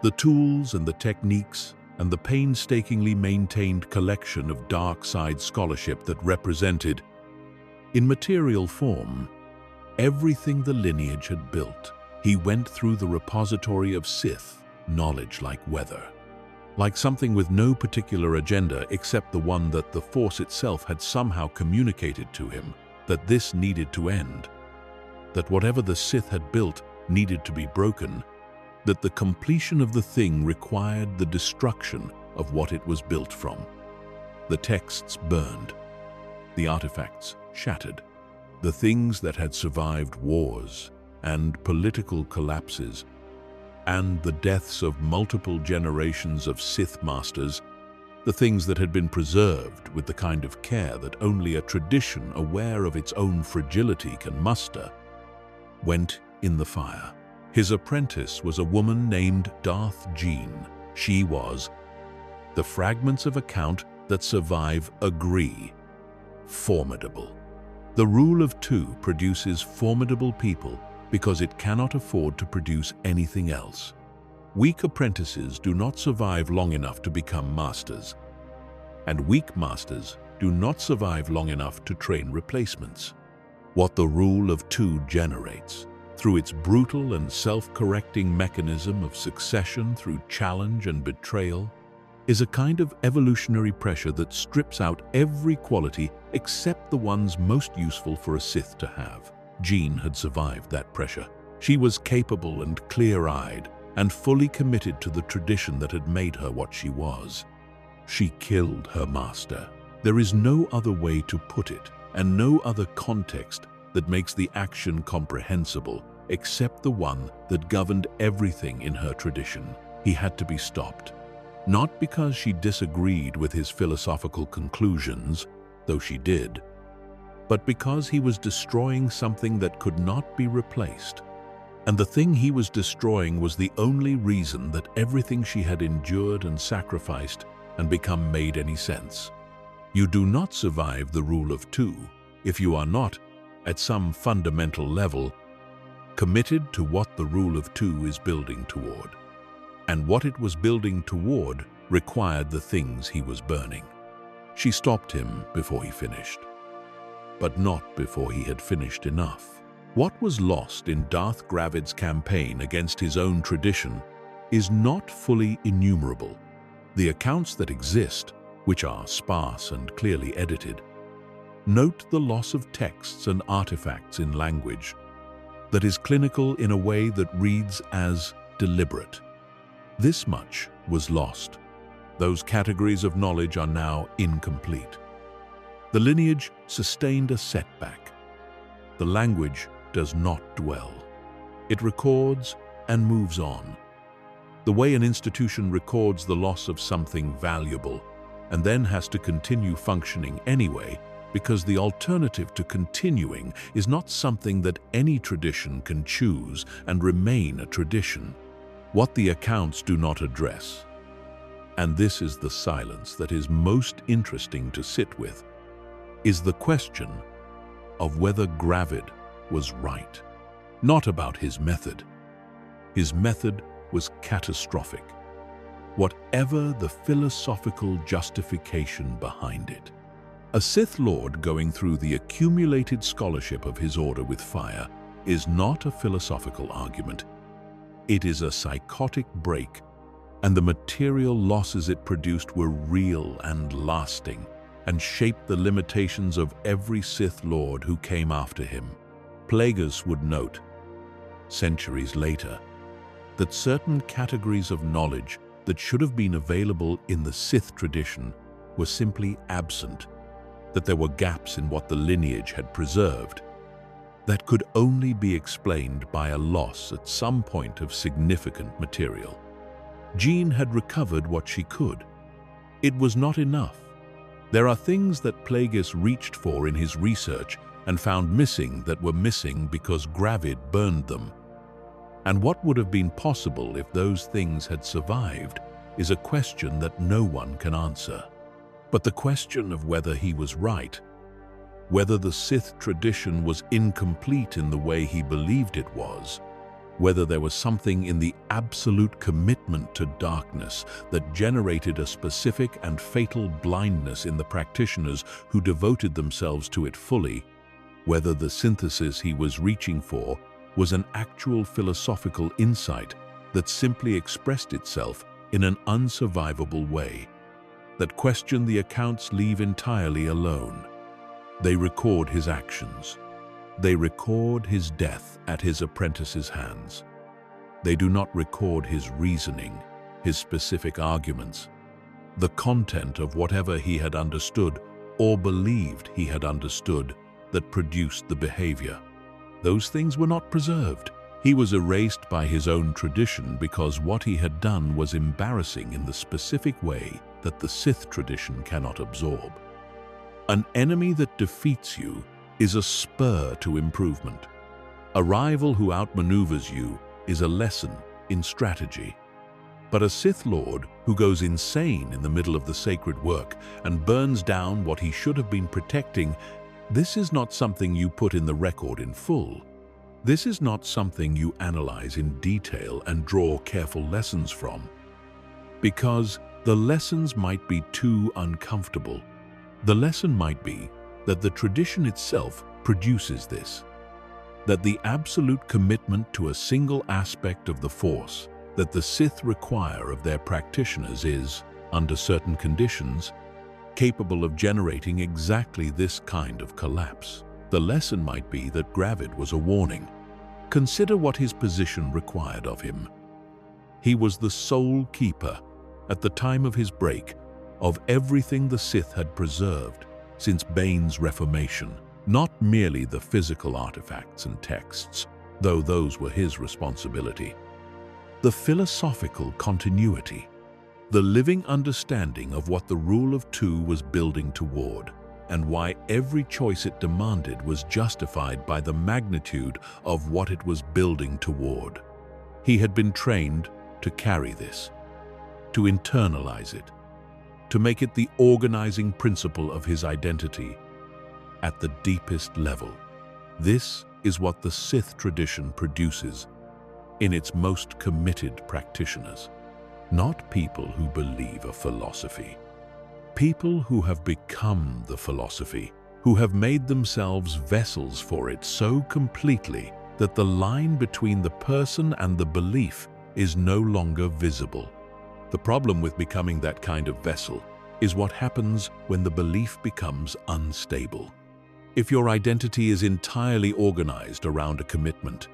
The tools and the techniques and the painstakingly maintained collection of dark side scholarship that represented, in material form, everything the lineage had built. He went through the repository of Sith knowledge like weather, like something with no particular agenda except the one that the Force itself had somehow communicated to him, that this needed to end, that whatever the Sith had built needed to be broken, that the completion of the thing required the destruction of what it was built from. The texts burned, the artifacts shattered. The things that had survived wars and political collapses and the deaths of multiple generations of Sith masters, the things that had been preserved with the kind of care that only a tradition aware of its own fragility can muster, went in the fire. His apprentice was a woman named Darth Jean. She was, the fragments of account that survive agree, formidable. The Rule of Two produces formidable people because it cannot afford to produce anything else. Weak apprentices do not survive long enough to become masters, and weak masters do not survive long enough to train replacements. What the Rule of Two generates, through its brutal and self-correcting mechanism of succession through challenge and betrayal, is a kind of evolutionary pressure that strips out every quality except the ones most useful for a Sith to have. Jean had survived that pressure. She was capable and clear-eyed and fully committed to the tradition that had made her what she was. She killed her master. There is no other way to put it, and no other context that makes the action comprehensible except the one that governed everything in her tradition. He had to be stopped. Not because she disagreed with his philosophical conclusions, though she did, but because he was destroying something that could not be replaced. And the thing he was destroying was the only reason that everything she had endured and sacrificed and become made any sense. You do not survive the Rule of Two if you are not, at some fundamental level, committed to what the Rule of Two is building toward. And what it was building toward required the things he was burning. She stopped him before he finished, but not before he had finished enough. What was lost in Darth Gravid's campaign against his own tradition is not fully enumerable. The accounts that exist, which are sparse and clearly edited, note the loss of texts and artifacts in language that is clinical in a way that reads as deliberate. This much was lost. Those categories of knowledge are now incomplete. The lineage sustained a setback. The language does not dwell. It records and moves on. The way an institution records the loss of something valuable and then has to continue functioning anyway, because the alternative to continuing is not something that any tradition can choose and remain a tradition. What the accounts do not address, and this is the silence that is most interesting to sit with, is the question of whether Gravid was right. Not about his method. His method was catastrophic, whatever the philosophical justification behind it. A Sith Lord going through the accumulated scholarship of his order with fire is not a philosophical argument. It is a psychotic break, and the material losses it produced were real and lasting, and shaped the limitations of every Sith Lord who came after him. Plagueis would note, centuries later, that certain categories of knowledge that should have been available in the Sith tradition were simply absent, that there were gaps in what the lineage had preserved that could only be explained by a loss at some point of significant material. Jean had recovered what she could. It was not enough. There are things that Plagueis reached for in his research and found missing that were missing because Gravid burned them. And what would have been possible if those things had survived is a question that no one can answer. But the question of whether he was right, whether the Sith tradition was incomplete in the way he believed it was, whether there was something in the absolute commitment to darkness that generated a specific and fatal blindness in the practitioners who devoted themselves to it fully, whether the synthesis he was reaching for was an actual philosophical insight that simply expressed itself in an unsurvivable way. That question the accounts leave entirely alone. They record his actions. They record his death at his apprentice's hands. They do not record his reasoning, his specific arguments, the content of whatever he had understood or believed he had understood that produced the behavior. Those things were not preserved. He was erased by his own tradition because what he had done was embarrassing in the specific way that the Sith tradition cannot absorb. An enemy that defeats you is a spur to improvement. A rival who outmaneuvers you is a lesson in strategy. But a Sith Lord who goes insane in the middle of the sacred work and burns down what he should have been protecting, this is not something you put in the record in full. This is not something you analyze in detail and draw careful lessons from, because the lessons might be too uncomfortable. The lesson might be that the tradition itself produces this, that the absolute commitment to a single aspect of the Force that the Sith require of their practitioners is, under certain conditions, capable of generating exactly this kind of collapse. The lesson might be that Gravid was a warning. Consider what his position required of him. He was the sole keeper, at the time of his break, of everything the Sith had preserved since Bane's reformation, not merely the physical artifacts and texts, though those were his responsibility. The philosophical continuity, the living understanding of what the rule of two was building toward, and why every choice it demanded was justified by the magnitude of what it was building toward. He had been trained to carry this, to internalize it, to make it the organizing principle of his identity at the deepest level. This is what the Sith tradition produces in its most committed practitioners. Not people who believe a philosophy. People who have become the philosophy, who have made themselves vessels for it so completely that the line between the person and the belief is no longer visible. The problem with becoming that kind of vessel is what happens when the belief becomes unstable. If your identity is entirely organized around a commitment,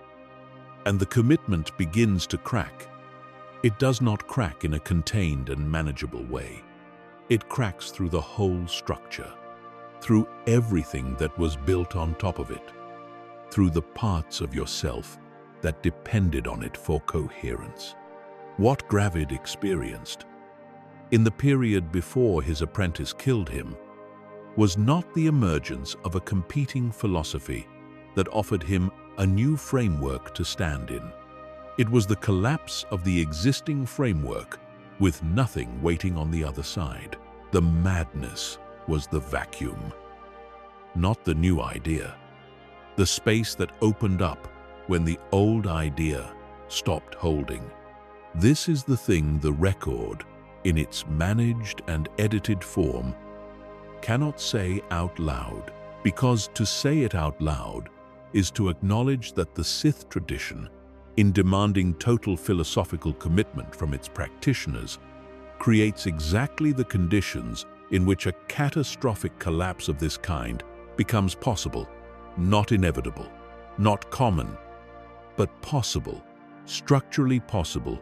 and the commitment begins to crack, it does not crack in a contained and manageable way. It cracks through the whole structure, through everything that was built on top of it, through the parts of yourself that depended on it for coherence. What Gravid experienced in the period before his apprentice killed him was not the emergence of a competing philosophy that offered him a new framework to stand in. It was the collapse of the existing framework with nothing waiting on the other side. The madness was the vacuum, not the new idea. The space that opened up when the old idea stopped holding. This is the thing the record, in its managed and edited form, cannot say out loud, because to say it out loud is to acknowledge that the Sith tradition, in demanding total philosophical commitment from its practitioners, creates exactly the conditions in which a catastrophic collapse of this kind becomes possible, not inevitable, not common, but possible, structurally possible,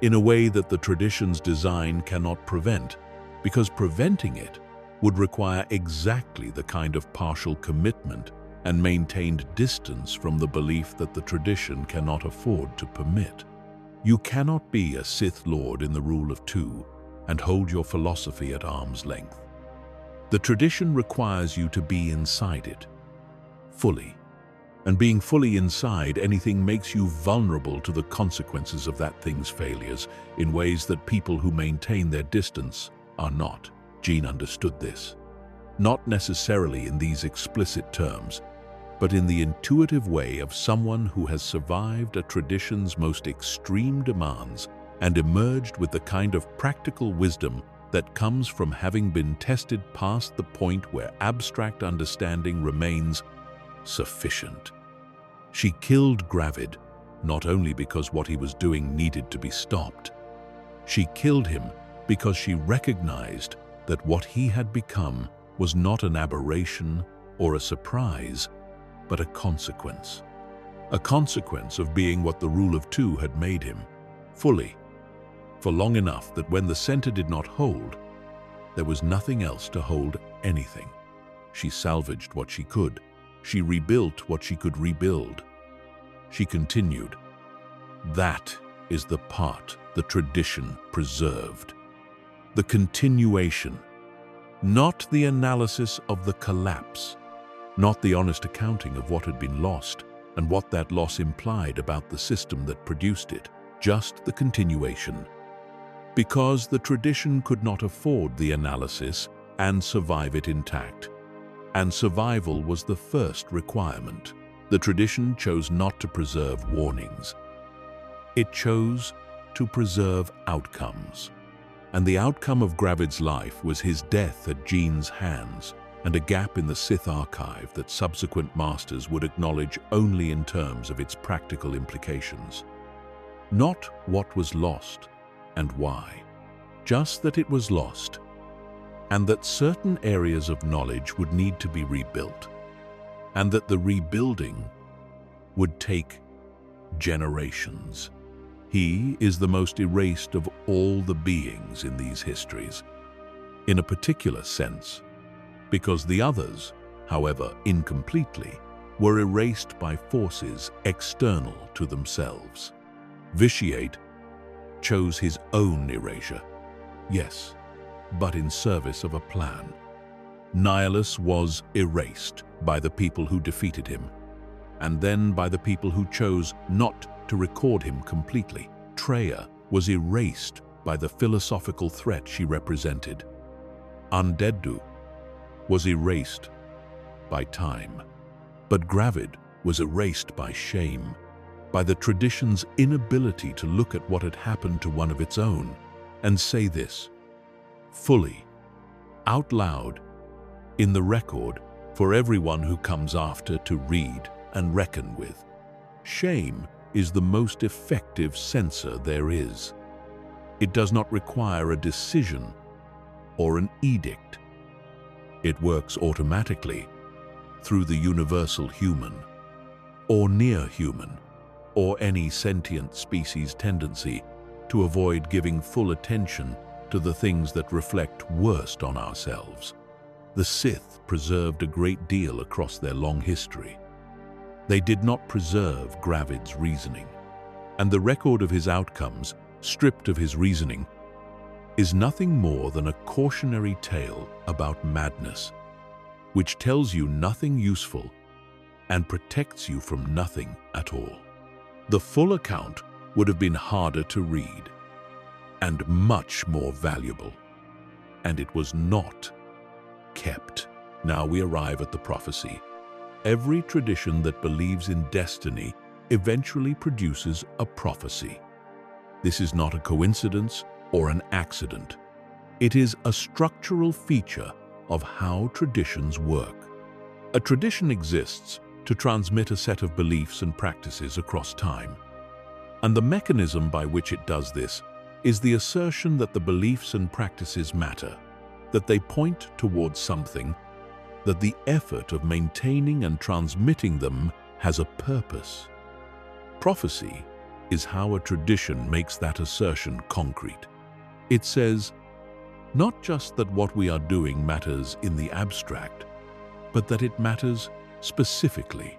in a way that the tradition's design cannot prevent, because preventing it would require exactly the kind of partial commitment and maintained distance from the belief that the tradition cannot afford to permit. You cannot be a Sith Lord in the rule of two and hold your philosophy at arm's length. The tradition requires you to be inside it, fully. And being fully inside anything makes you vulnerable to the consequences of that thing's failures in ways that people who maintain their distance are not. Jean understood this, not necessarily in these explicit terms, but in the intuitive way of someone who has survived a tradition's most extreme demands and emerged with the kind of practical wisdom that comes from having been tested past the point where abstract understanding remains sufficient. She killed Gravid, not only because what he was doing needed to be stopped. She killed him because she recognized that what he had become was not an aberration or a surprise, but a consequence. A consequence of being what the rule of two had made him, fully, for long enough that when the center did not hold, there was nothing else to hold anything. She salvaged what she could. She rebuilt what she could rebuild. She continued. That is the part the tradition preserved. The continuation, not the analysis of the collapse, not the honest accounting of what had been lost and what that loss implied about the system that produced it, just the continuation. Because the tradition could not afford the analysis and survive it intact. And survival was the first requirement. The tradition chose not to preserve warnings. It chose to preserve outcomes. And the outcome of Gravid's life was his death at Jean's hands and a gap in the Sith archive that subsequent masters would acknowledge only in terms of its practical implications. Not what was lost and why, just that it was lost, and that certain areas of knowledge would need to be rebuilt, and that the rebuilding would take generations. He is the most erased of all the beings in these histories, in a particular sense, because the others, however incompletely, were erased by forces external to themselves. Vitiate chose his own erasure, yes, but in service of a plan. Nihilus was erased by the people who defeated him, and then by the people who chose not to record him completely. Treya was erased by the philosophical threat she represented. Andedu was erased by time. But Gravid was erased by shame, by the tradition's inability to look at what had happened to one of its own and say this fully, out loud, in the record, for everyone who comes after to read and reckon with. Shame is the most effective censor there is. It does not require a decision or an edict. It works automatically through the universal human, or near human, or any sentient species' tendency to avoid giving full attention to the things that reflect worst on ourselves. The Sith preserved a great deal across their long history. They did not preserve Gravid's reasoning, and the record of his outcomes, stripped of his reasoning, is nothing more than a cautionary tale about madness, which tells you nothing useful and protects you from nothing at all. The full account would have been harder to read and much more valuable, and it was not kept. Now we arrive at the prophecy. Every tradition that believes in destiny eventually produces a prophecy. This is not a coincidence or an accident. It is a structural feature of how traditions work. A tradition exists to transmit a set of beliefs and practices across time. And the mechanism by which it does this is the assertion that the beliefs and practices matter, that they point towards something, that the effort of maintaining and transmitting them has a purpose. Prophecy is how a tradition makes that assertion concrete. It says, not just that what we are doing matters in the abstract, but that it matters specifically,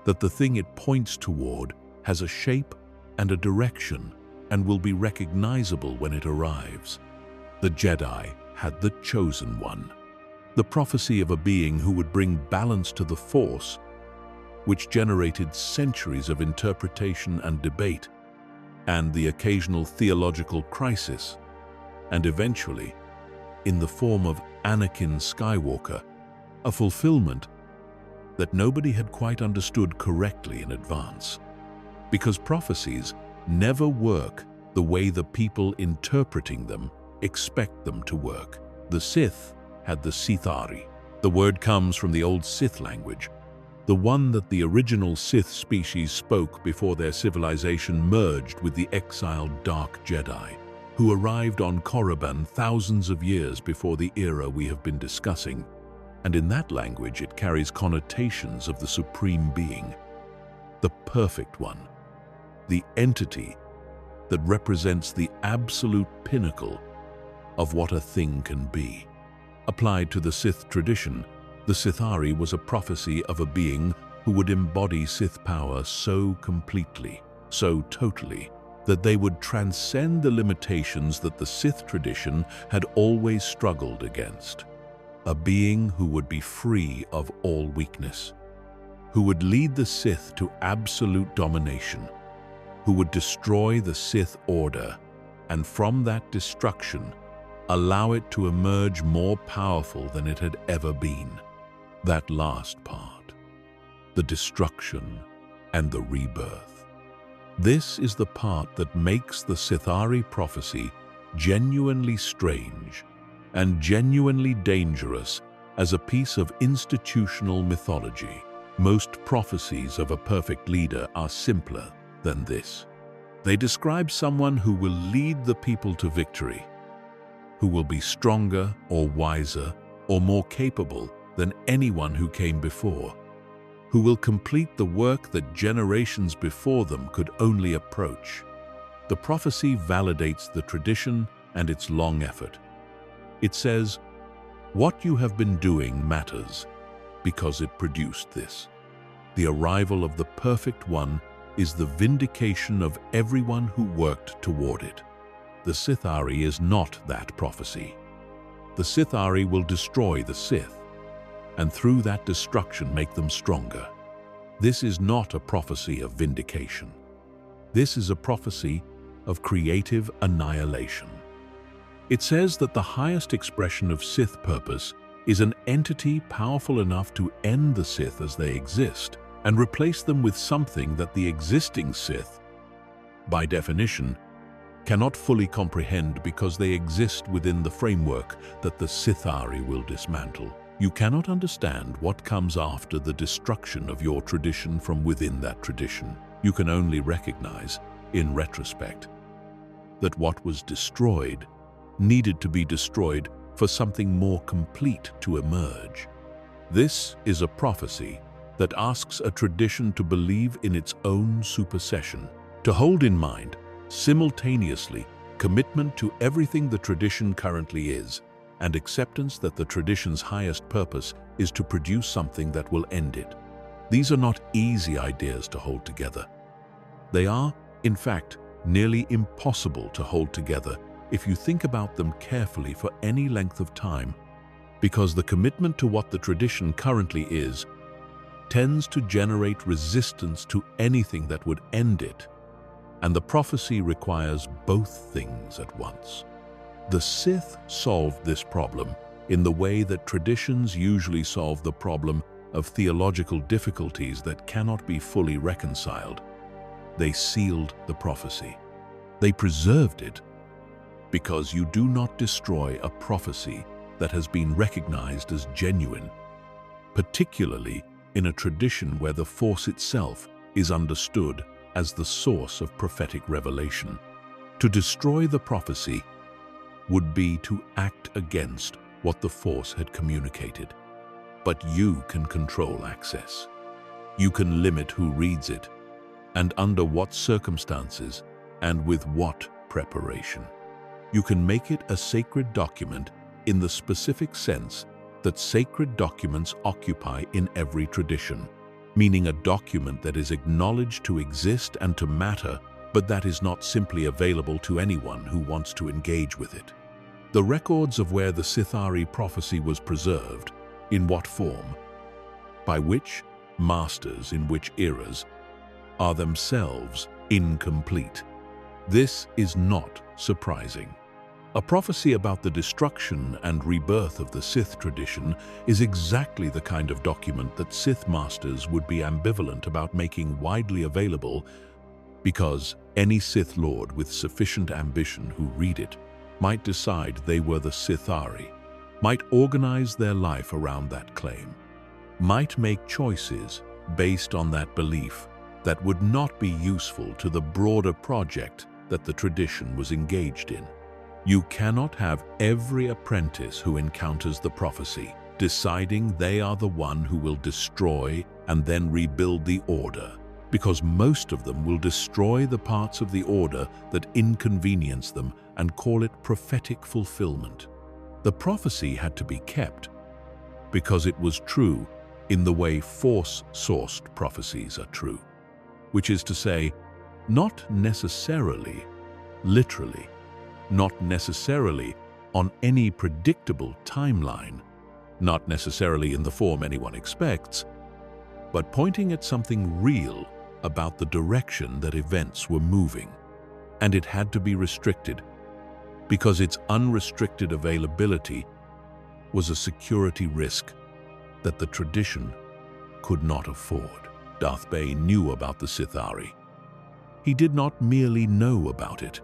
that the thing it points toward has a shape and a direction and will be recognizable when it arrives. The Jedi had the chosen one, the prophecy of a being who would bring balance to the Force, which generated centuries of interpretation and debate, and the occasional theological crisis, and eventually, in the form of Anakin Skywalker, a fulfillment that nobody had quite understood correctly in advance. Because prophecies never work the way the people interpreting them expect them to work. The Sith had the Sithari. The word comes from the old Sith language, the one that the original Sith species spoke before their civilization merged with the exiled Dark Jedi, who arrived on Korriban thousands of years before the era we have been discussing. And in that language it carries connotations of the Supreme Being, the Perfect One, the entity that represents the absolute pinnacle of what a thing can be. Applied to the Sith tradition, the Sithari was a prophecy of a being who would embody Sith power so completely, so totally, that they would transcend the limitations that the Sith tradition had always struggled against. A being who would be free of all weakness, who would lead the Sith to absolute domination, who would destroy the Sith order, and from that destruction, allow it to emerge more powerful than it had ever been. That last part, the destruction and the rebirth. This is the part that makes the Sithari prophecy genuinely strange and genuinely dangerous as a piece of institutional mythology. Most prophecies of a perfect leader are simpler than this. They describe someone who will lead the people to victory, who will be stronger or wiser or more capable than anyone who came before, who will complete the work that generations before them could only approach. The prophecy validates the tradition and its long effort. It says, what you have been doing matters because it produced this. The arrival of the perfect one is the vindication of everyone who worked toward it. The Sithari is not that prophecy. The Sithari will destroy the Sith, and through that destruction make them stronger. This is not a prophecy of vindication. This is a prophecy of creative annihilation. It says that the highest expression of Sith purpose is an entity powerful enough to end the Sith as they exist and replace them with something that the existing Sith, by definition, cannot fully comprehend because they exist within the framework that the Sithari will dismantle. You cannot understand what comes after the destruction of your tradition from within that tradition. You can only recognize, in retrospect, that what was destroyed needed to be destroyed for something more complete to emerge. This is a prophecy that asks a tradition to believe in its own supersession, to hold in mind, simultaneously, commitment to everything the tradition currently is, and acceptance that the tradition's highest purpose is to produce something that will end it. These are not easy ideas to hold together. They are, in fact, nearly impossible to hold together if you think about them carefully for any length of time, because the commitment to what the tradition currently is tends to generate resistance to anything that would end it, and the prophecy requires both things at once. The Sith solved this problem in the way that traditions usually solve the problem of theological difficulties that cannot be fully reconciled. They sealed the prophecy. They preserved it, because you do not destroy a prophecy that has been recognized as genuine, particularly in a tradition where the Force itself is understood as the source of prophetic revelation. To destroy the prophecy would be to act against what the Force had communicated. But you can control access. You can limit who reads it, and under what circumstances, and with what preparation. You can make it a sacred document in the specific sense that sacred documents occupy in every tradition, meaning a document that is acknowledged to exist and to matter, but that is not simply available to anyone who wants to engage with it. The records of where the Sithari prophecy was preserved, in what form, by which masters in which eras, are themselves incomplete. This is not surprising. A prophecy about the destruction and rebirth of the Sith tradition is exactly the kind of document that Sith masters would be ambivalent about making widely available, because any Sith Lord with sufficient ambition who read it might decide they were the Sithari, might organize their life around that claim, might make choices based on that belief that would not be useful to the broader project that the tradition was engaged in. You cannot have every apprentice who encounters the prophecy deciding they are the one who will destroy and then rebuild the order, because most of them will destroy the parts of the order that inconvenience them and call it prophetic fulfillment. The prophecy had to be kept because it was true in the way Force-sourced prophecies are true, which is to say, not necessarily, literally, not necessarily on any predictable timeline, not necessarily in the form anyone expects, but pointing at something real about the direction that events were moving. And it had to be restricted, because its unrestricted availability was a security risk that the tradition could not afford. Darth Bane knew about the Sithari. He did not merely know about it.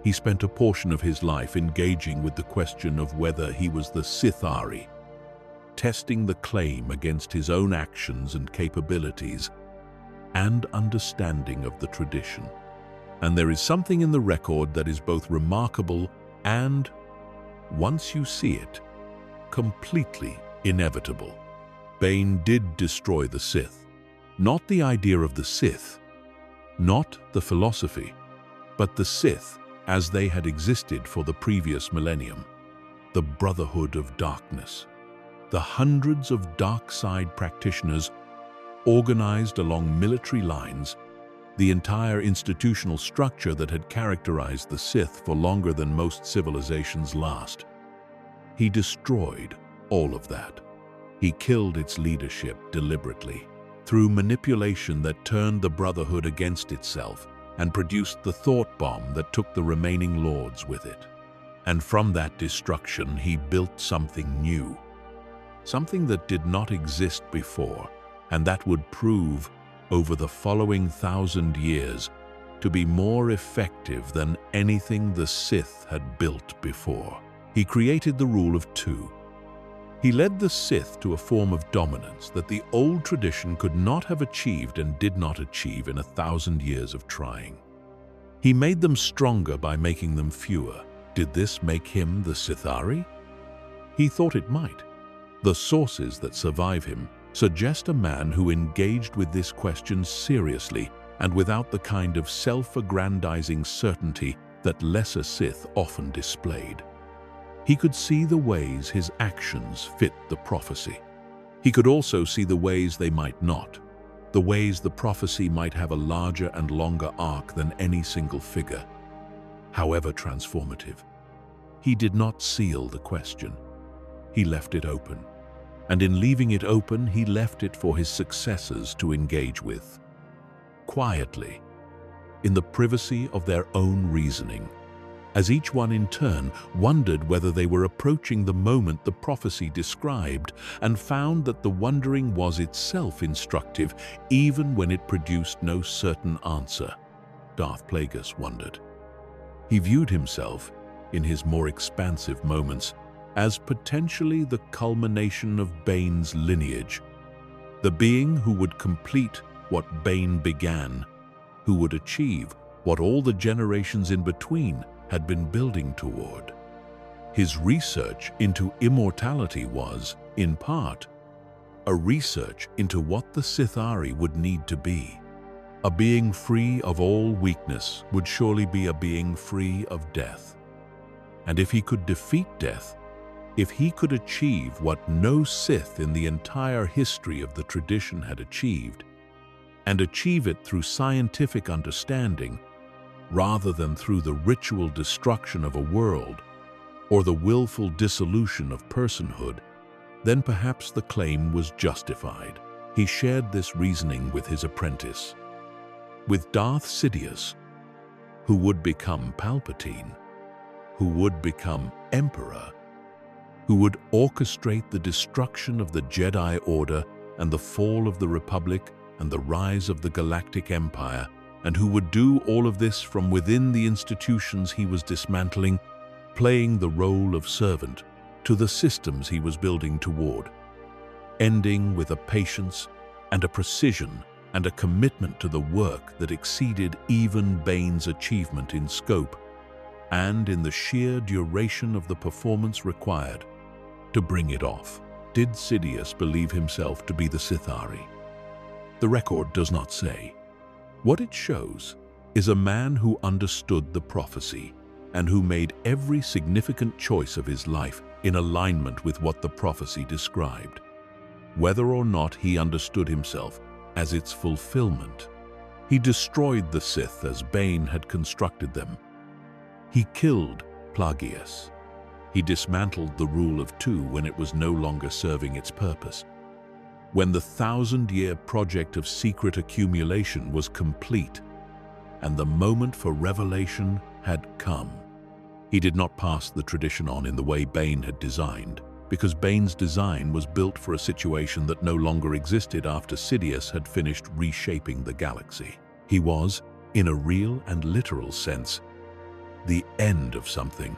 He spent a portion of his life engaging with the question of whether he was the Sithari, testing the claim against his own actions and capabilities and understanding of the tradition. And there is something in the record that is both remarkable and, once you see it, completely inevitable. Bane did destroy the Sith. Not the idea of the Sith, not the philosophy, but the Sith as they had existed for the previous millennium, the Brotherhood of Darkness, the hundreds of dark side practitioners organized along military lines, the entire institutional structure that had characterized the Sith for longer than most civilizations last. He destroyed all of that. He killed its leadership deliberately, through manipulation that turned the Brotherhood against itself and produced the thought bomb that took the remaining lords with it. And from that destruction, he built something new, something that did not exist before, and that would prove, over the following 1,000 years, to be more effective than anything the Sith had built before. He created the rule of two. He led the Sith to a form of dominance that the old tradition could not have achieved and did not achieve in 1,000 years of trying. He made them stronger by making them fewer. Did this make him the Sithari? He thought it might. The sources that survive him suggest a man who engaged with this question seriously and without the kind of self-aggrandizing certainty that lesser Sith often displayed. He could see the ways his actions fit the prophecy. He could also see the ways they might not, the ways the prophecy might have a larger and longer arc than any single figure, however transformative. He did not seal the question. He left it open. And in leaving it open, he left it for his successors to engage with. Quietly, in the privacy of their own reasoning, as each one in turn wondered whether they were approaching the moment the prophecy described, and found that the wondering was itself instructive, even when it produced no certain answer. Darth Plagueis wondered. He viewed himself, in his more expansive moments, as potentially the culmination of Bane's lineage, the being who would complete what Bane began, who would achieve what all the generations in between had been building toward. His research into immortality was, in part, a research into what the Sithari would need to be. A being free of all weakness would surely be a being free of death. And if he could defeat death, if he could achieve what no Sith in the entire history of the tradition had achieved, and achieve it through scientific understanding, rather than through the ritual destruction of a world or the willful dissolution of personhood, then perhaps the claim was justified. He shared this reasoning with his apprentice, with Darth Sidious, who would become Palpatine, who would become Emperor, who would orchestrate the destruction of the Jedi Order and the fall of the Republic and the rise of the Galactic Empire, and who would do all of this from within the institutions he was dismantling, playing the role of servant to the systems he was building toward, ending with a patience and a precision and a commitment to the work that exceeded even Bane's achievement in scope and in the sheer duration of the performance required to bring it off. Did Sidious believe himself to be the Sithari? The record does not say. What it shows is a man who understood the prophecy and who made every significant choice of his life in alignment with what the prophecy described, whether or not he understood himself as its fulfillment. He destroyed the Sith as Bane had constructed them. He killed Plagueis. He dismantled the rule of two when it was no longer serving its purpose. When the 1,000-year project of secret accumulation was complete and the moment for revelation had come. He did not pass the tradition on in the way Bane had designed, because Bane's design was built for a situation that no longer existed after Sidious had finished reshaping the galaxy. He was, in a real and literal sense, the end of something.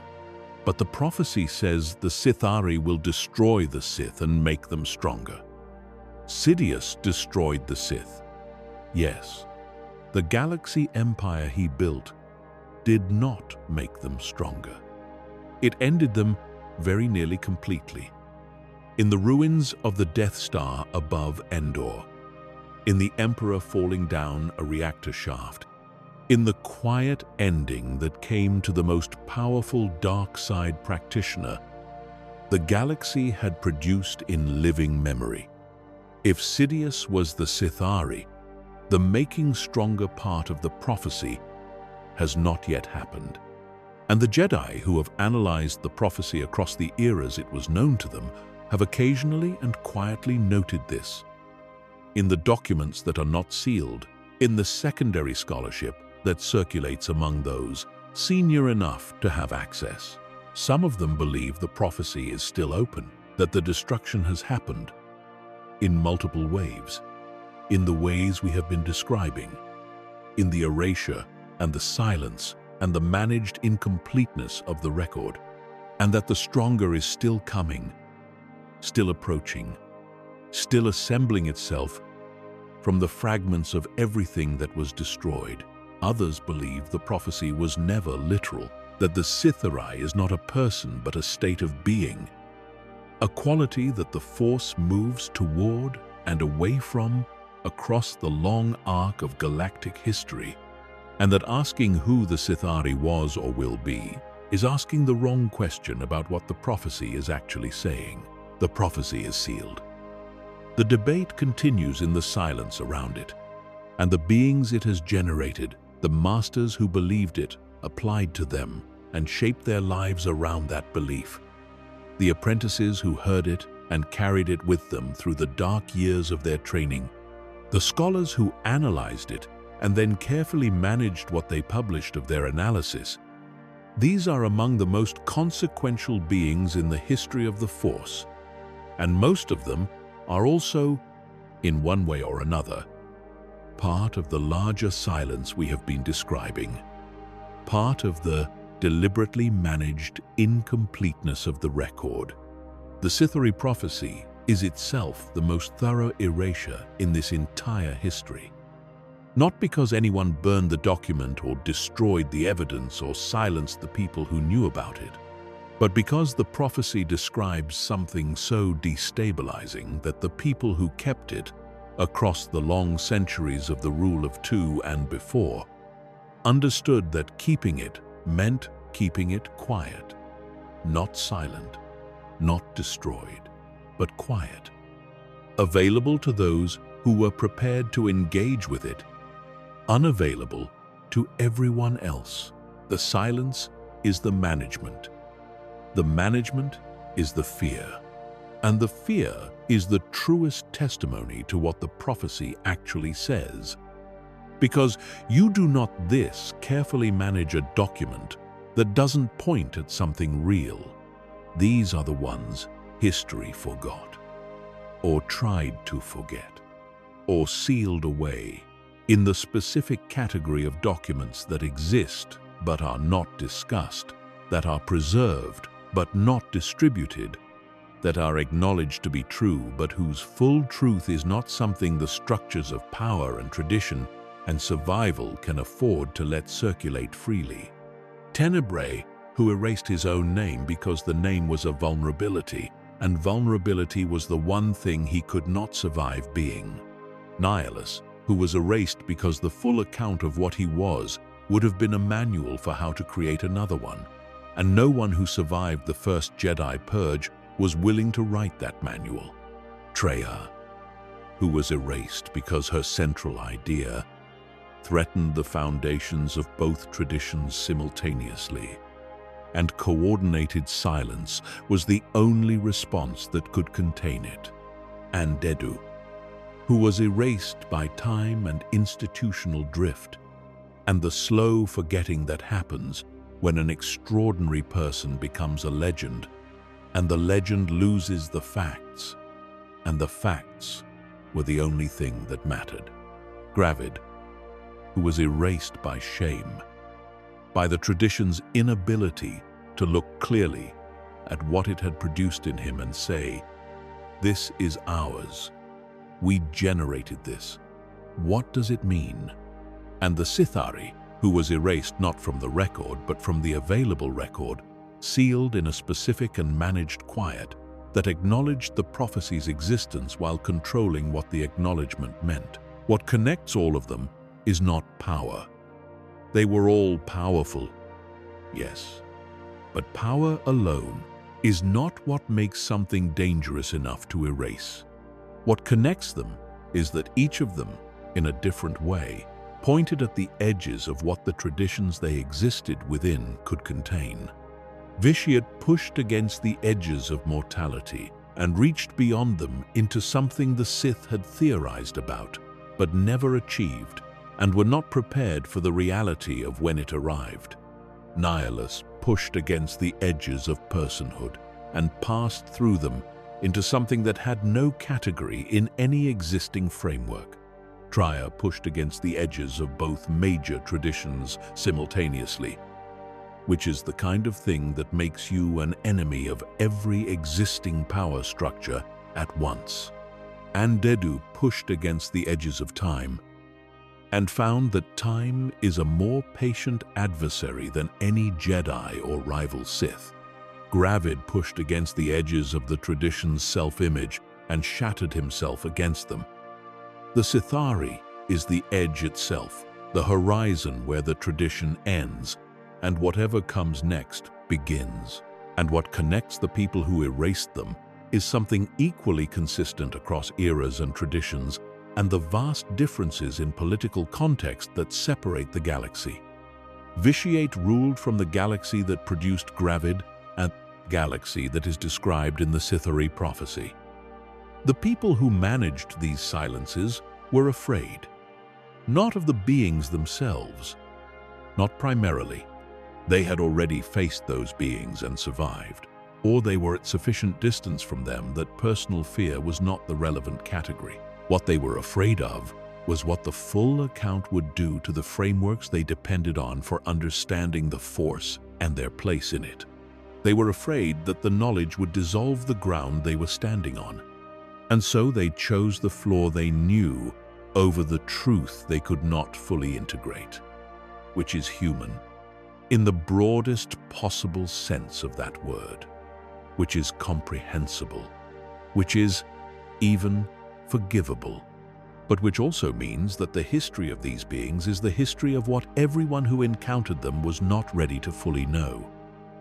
But the prophecy says the Sithari will destroy the Sith and make them stronger. Sidious destroyed the Sith. Yes, the galaxy empire he built did not make them stronger. It ended them very nearly completely. In the ruins of the Death Star above Endor, in the Emperor falling down a reactor shaft, in the quiet ending that came to the most powerful dark side practitioner the galaxy had produced in living memory. If Sidious was the Sithari, the making stronger part of the prophecy has not yet happened. And the Jedi who have analyzed the prophecy across the eras it was known to them have occasionally and quietly noted this. In the documents that are not sealed, in the secondary scholarship that circulates among those senior enough to have access. Some of them believe the prophecy is still open, that the destruction has happened in multiple waves, in the ways we have been describing, in the erasure and the silence and the managed incompleteness of the record, and that the stronger is still coming, still approaching, still assembling itself from the fragments of everything that was destroyed. Others believe the prophecy was never literal, that the Sithari is not a person but a state of being, a quality that the Force moves toward and away from across the long arc of galactic history, and that asking who the Sithari was or will be is asking the wrong question about what the prophecy is actually saying. The prophecy is sealed. The debate continues in the silence around it, and the beings it has generated, the masters who believed it, applied to them and shaped their lives around that belief. The apprentices who heard it and carried it with them through the dark years of their training. The scholars who analyzed it and then carefully managed what they published of their analysis. These are among the most consequential beings in the history of the Force, and most of them are also, in one way or another, part of the larger silence we have been describing, part of the deliberately managed incompleteness of the record. The Sithari prophecy is itself the most thorough erasure in this entire history. Not because anyone burned the document or destroyed the evidence or silenced the people who knew about it, but because the prophecy describes something so destabilizing that the people who kept it across the long centuries of the rule of two and before understood that keeping it meant keeping it quiet, not silent, not destroyed, but quiet, available to those who were prepared to engage with it, unavailable to everyone else. The silence is the management. The management is the fear, and the fear is the truest testimony to what the prophecy actually says. Because you do not this carefully manage a document that doesn't point at something real. These are the ones history forgot, or tried to forget, or sealed away in the specific category of documents that exist but are not discussed, that are preserved but not distributed, that are acknowledged to be true but whose full truth is not something the structures of power and tradition and survival can afford to let circulate freely. Tenebrae, who erased his own name because the name was a vulnerability, and vulnerability was the one thing he could not survive being. Nihilus, who was erased because the full account of what he was would have been a manual for how to create another one, and no one who survived the first Jedi purge was willing to write that manual. Treya, who was erased because her central idea threatened the foundations of both traditions simultaneously, and coordinated silence was the only response that could contain it. Andedu, who was erased by time and institutional drift, and the slow forgetting that happens when an extraordinary person becomes a legend, and the legend loses the facts, and the facts were the only thing that mattered. Gravid, who was erased by shame, by the tradition's inability to look clearly at what it had produced in him and say, "This is ours. We generated this. What does it mean?" And the Sithari, who was erased not from the record but from the available record, sealed in a specific and managed quiet that acknowledged the prophecy's existence while controlling what the acknowledgement meant. What connects all of them is not power. They were all powerful, yes, but power alone is not what makes something dangerous enough to erase. What connects them is that each of them, in a different way, pointed at the edges of what the traditions they existed within could contain. Vitiate pushed against the edges of mortality and reached beyond them into something the Sith had theorized about, but never achieved, and were not prepared for the reality of when it arrived. Nihilus pushed against the edges of personhood and passed through them into something that had no category in any existing framework. Treya pushed against the edges of both major traditions simultaneously, which is the kind of thing that makes you an enemy of every existing power structure at once. Andedu pushed against the edges of time and found that time is a more patient adversary than any Jedi or rival Sith. Gravid pushed against the edges of the tradition's self-image and shattered himself against them. The Sithari is the edge itself, the horizon where the tradition ends, and whatever comes next begins. And what connects the people who erased them is something equally consistent across eras and traditions, and the vast differences in political context that separate the galaxy. Vitiate ruled from the galaxy that produced Gravid and the galaxy that is described in the Sithari prophecy. The people who managed these silences were afraid, not of the beings themselves, not primarily. They had already faced those beings and survived, or they were at sufficient distance from them that personal fear was not the relevant category. What they were afraid of was what the full account would do to the frameworks they depended on for understanding the Force and their place in it. They were afraid that the knowledge would dissolve the ground they were standing on. And so they chose the flaw they knew over the truth they could not fully integrate, which is human, in the broadest possible sense of that word, which is comprehensible, which is even forgivable, but which also means that the history of these beings is the history of what everyone who encountered them was not ready to fully know.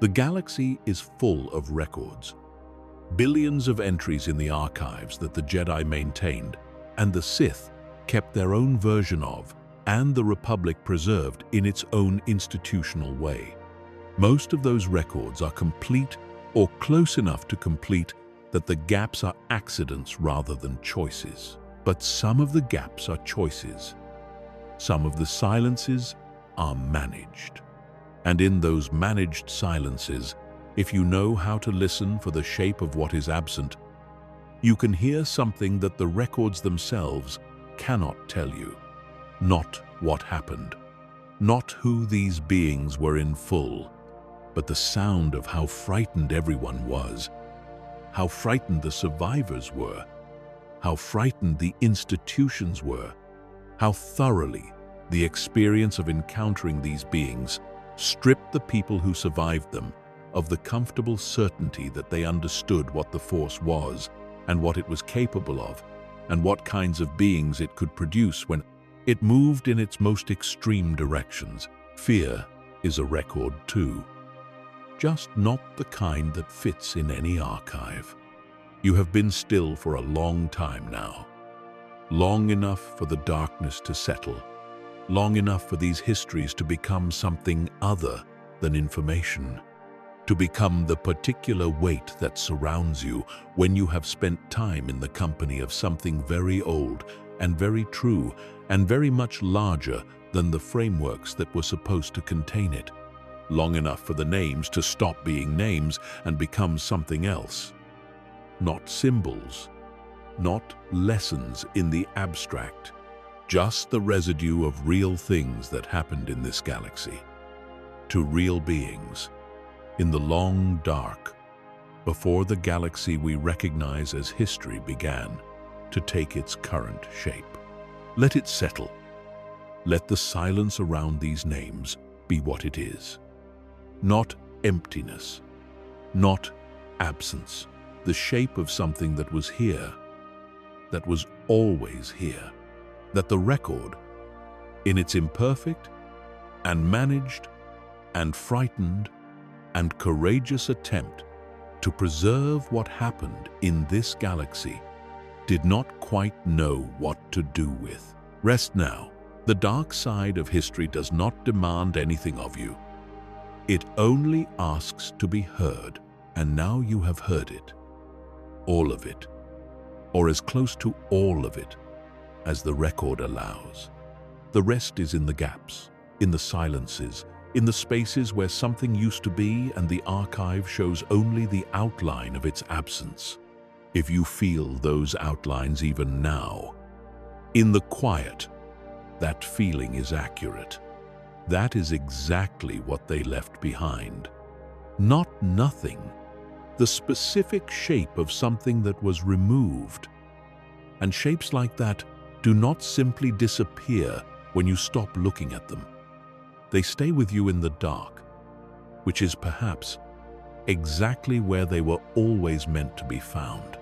The galaxy is full of records, billions of entries in the archives that the Jedi maintained, and the Sith kept their own version of, and the Republic preserved in its own institutional way. Most of those records are complete or close enough to complete that the gaps are accidents rather than choices. But some of the gaps are choices. Some of the silences are managed. And in those managed silences, if you know how to listen for the shape of what is absent, you can hear something that the records themselves cannot tell you. Not what happened, not who these beings were in full, but the sound of how frightened everyone was, how frightened the survivors were, how frightened the institutions were, how thoroughly the experience of encountering these beings stripped the people who survived them of the comfortable certainty that they understood what the Force was and what it was capable of, and what kinds of beings it could produce when it moved in its most extreme directions. Fear is a record too, just not the kind that fits in any archive. You have been still for a long time now, long enough for the darkness to settle, long enough for these histories to become something other than information, to become the particular weight that surrounds you when you have spent time in the company of something very old and very true and very much larger than the frameworks that were supposed to contain it, long enough for the names to stop being names and become something else. Not symbols, not lessons in the abstract, just the residue of real things that happened in this galaxy, to real beings, in the long dark, before the galaxy we recognize as history began to take its current shape. Let it settle. Let the silence around these names be what it is. Not emptiness, not absence, the shape of something that was here, that was always here, that the record, in its imperfect and managed and frightened and courageous attempt to preserve what happened in this galaxy, did not quite know what to do with. Rest now. The dark side of history does not demand anything of you. It only asks to be heard, and now you have heard it. All of it, or as close to all of it as the record allows. The rest is in the gaps, in the silences, in the spaces where something used to be and the archive shows only the outline of its absence. If you feel those outlines even now, in the quiet, that feeling is accurate. That is exactly what they left behind. Not nothing, the specific shape of something that was removed. And shapes like that do not simply disappear when you stop looking at them. They stay with you in the dark, which is perhaps exactly where they were always meant to be found.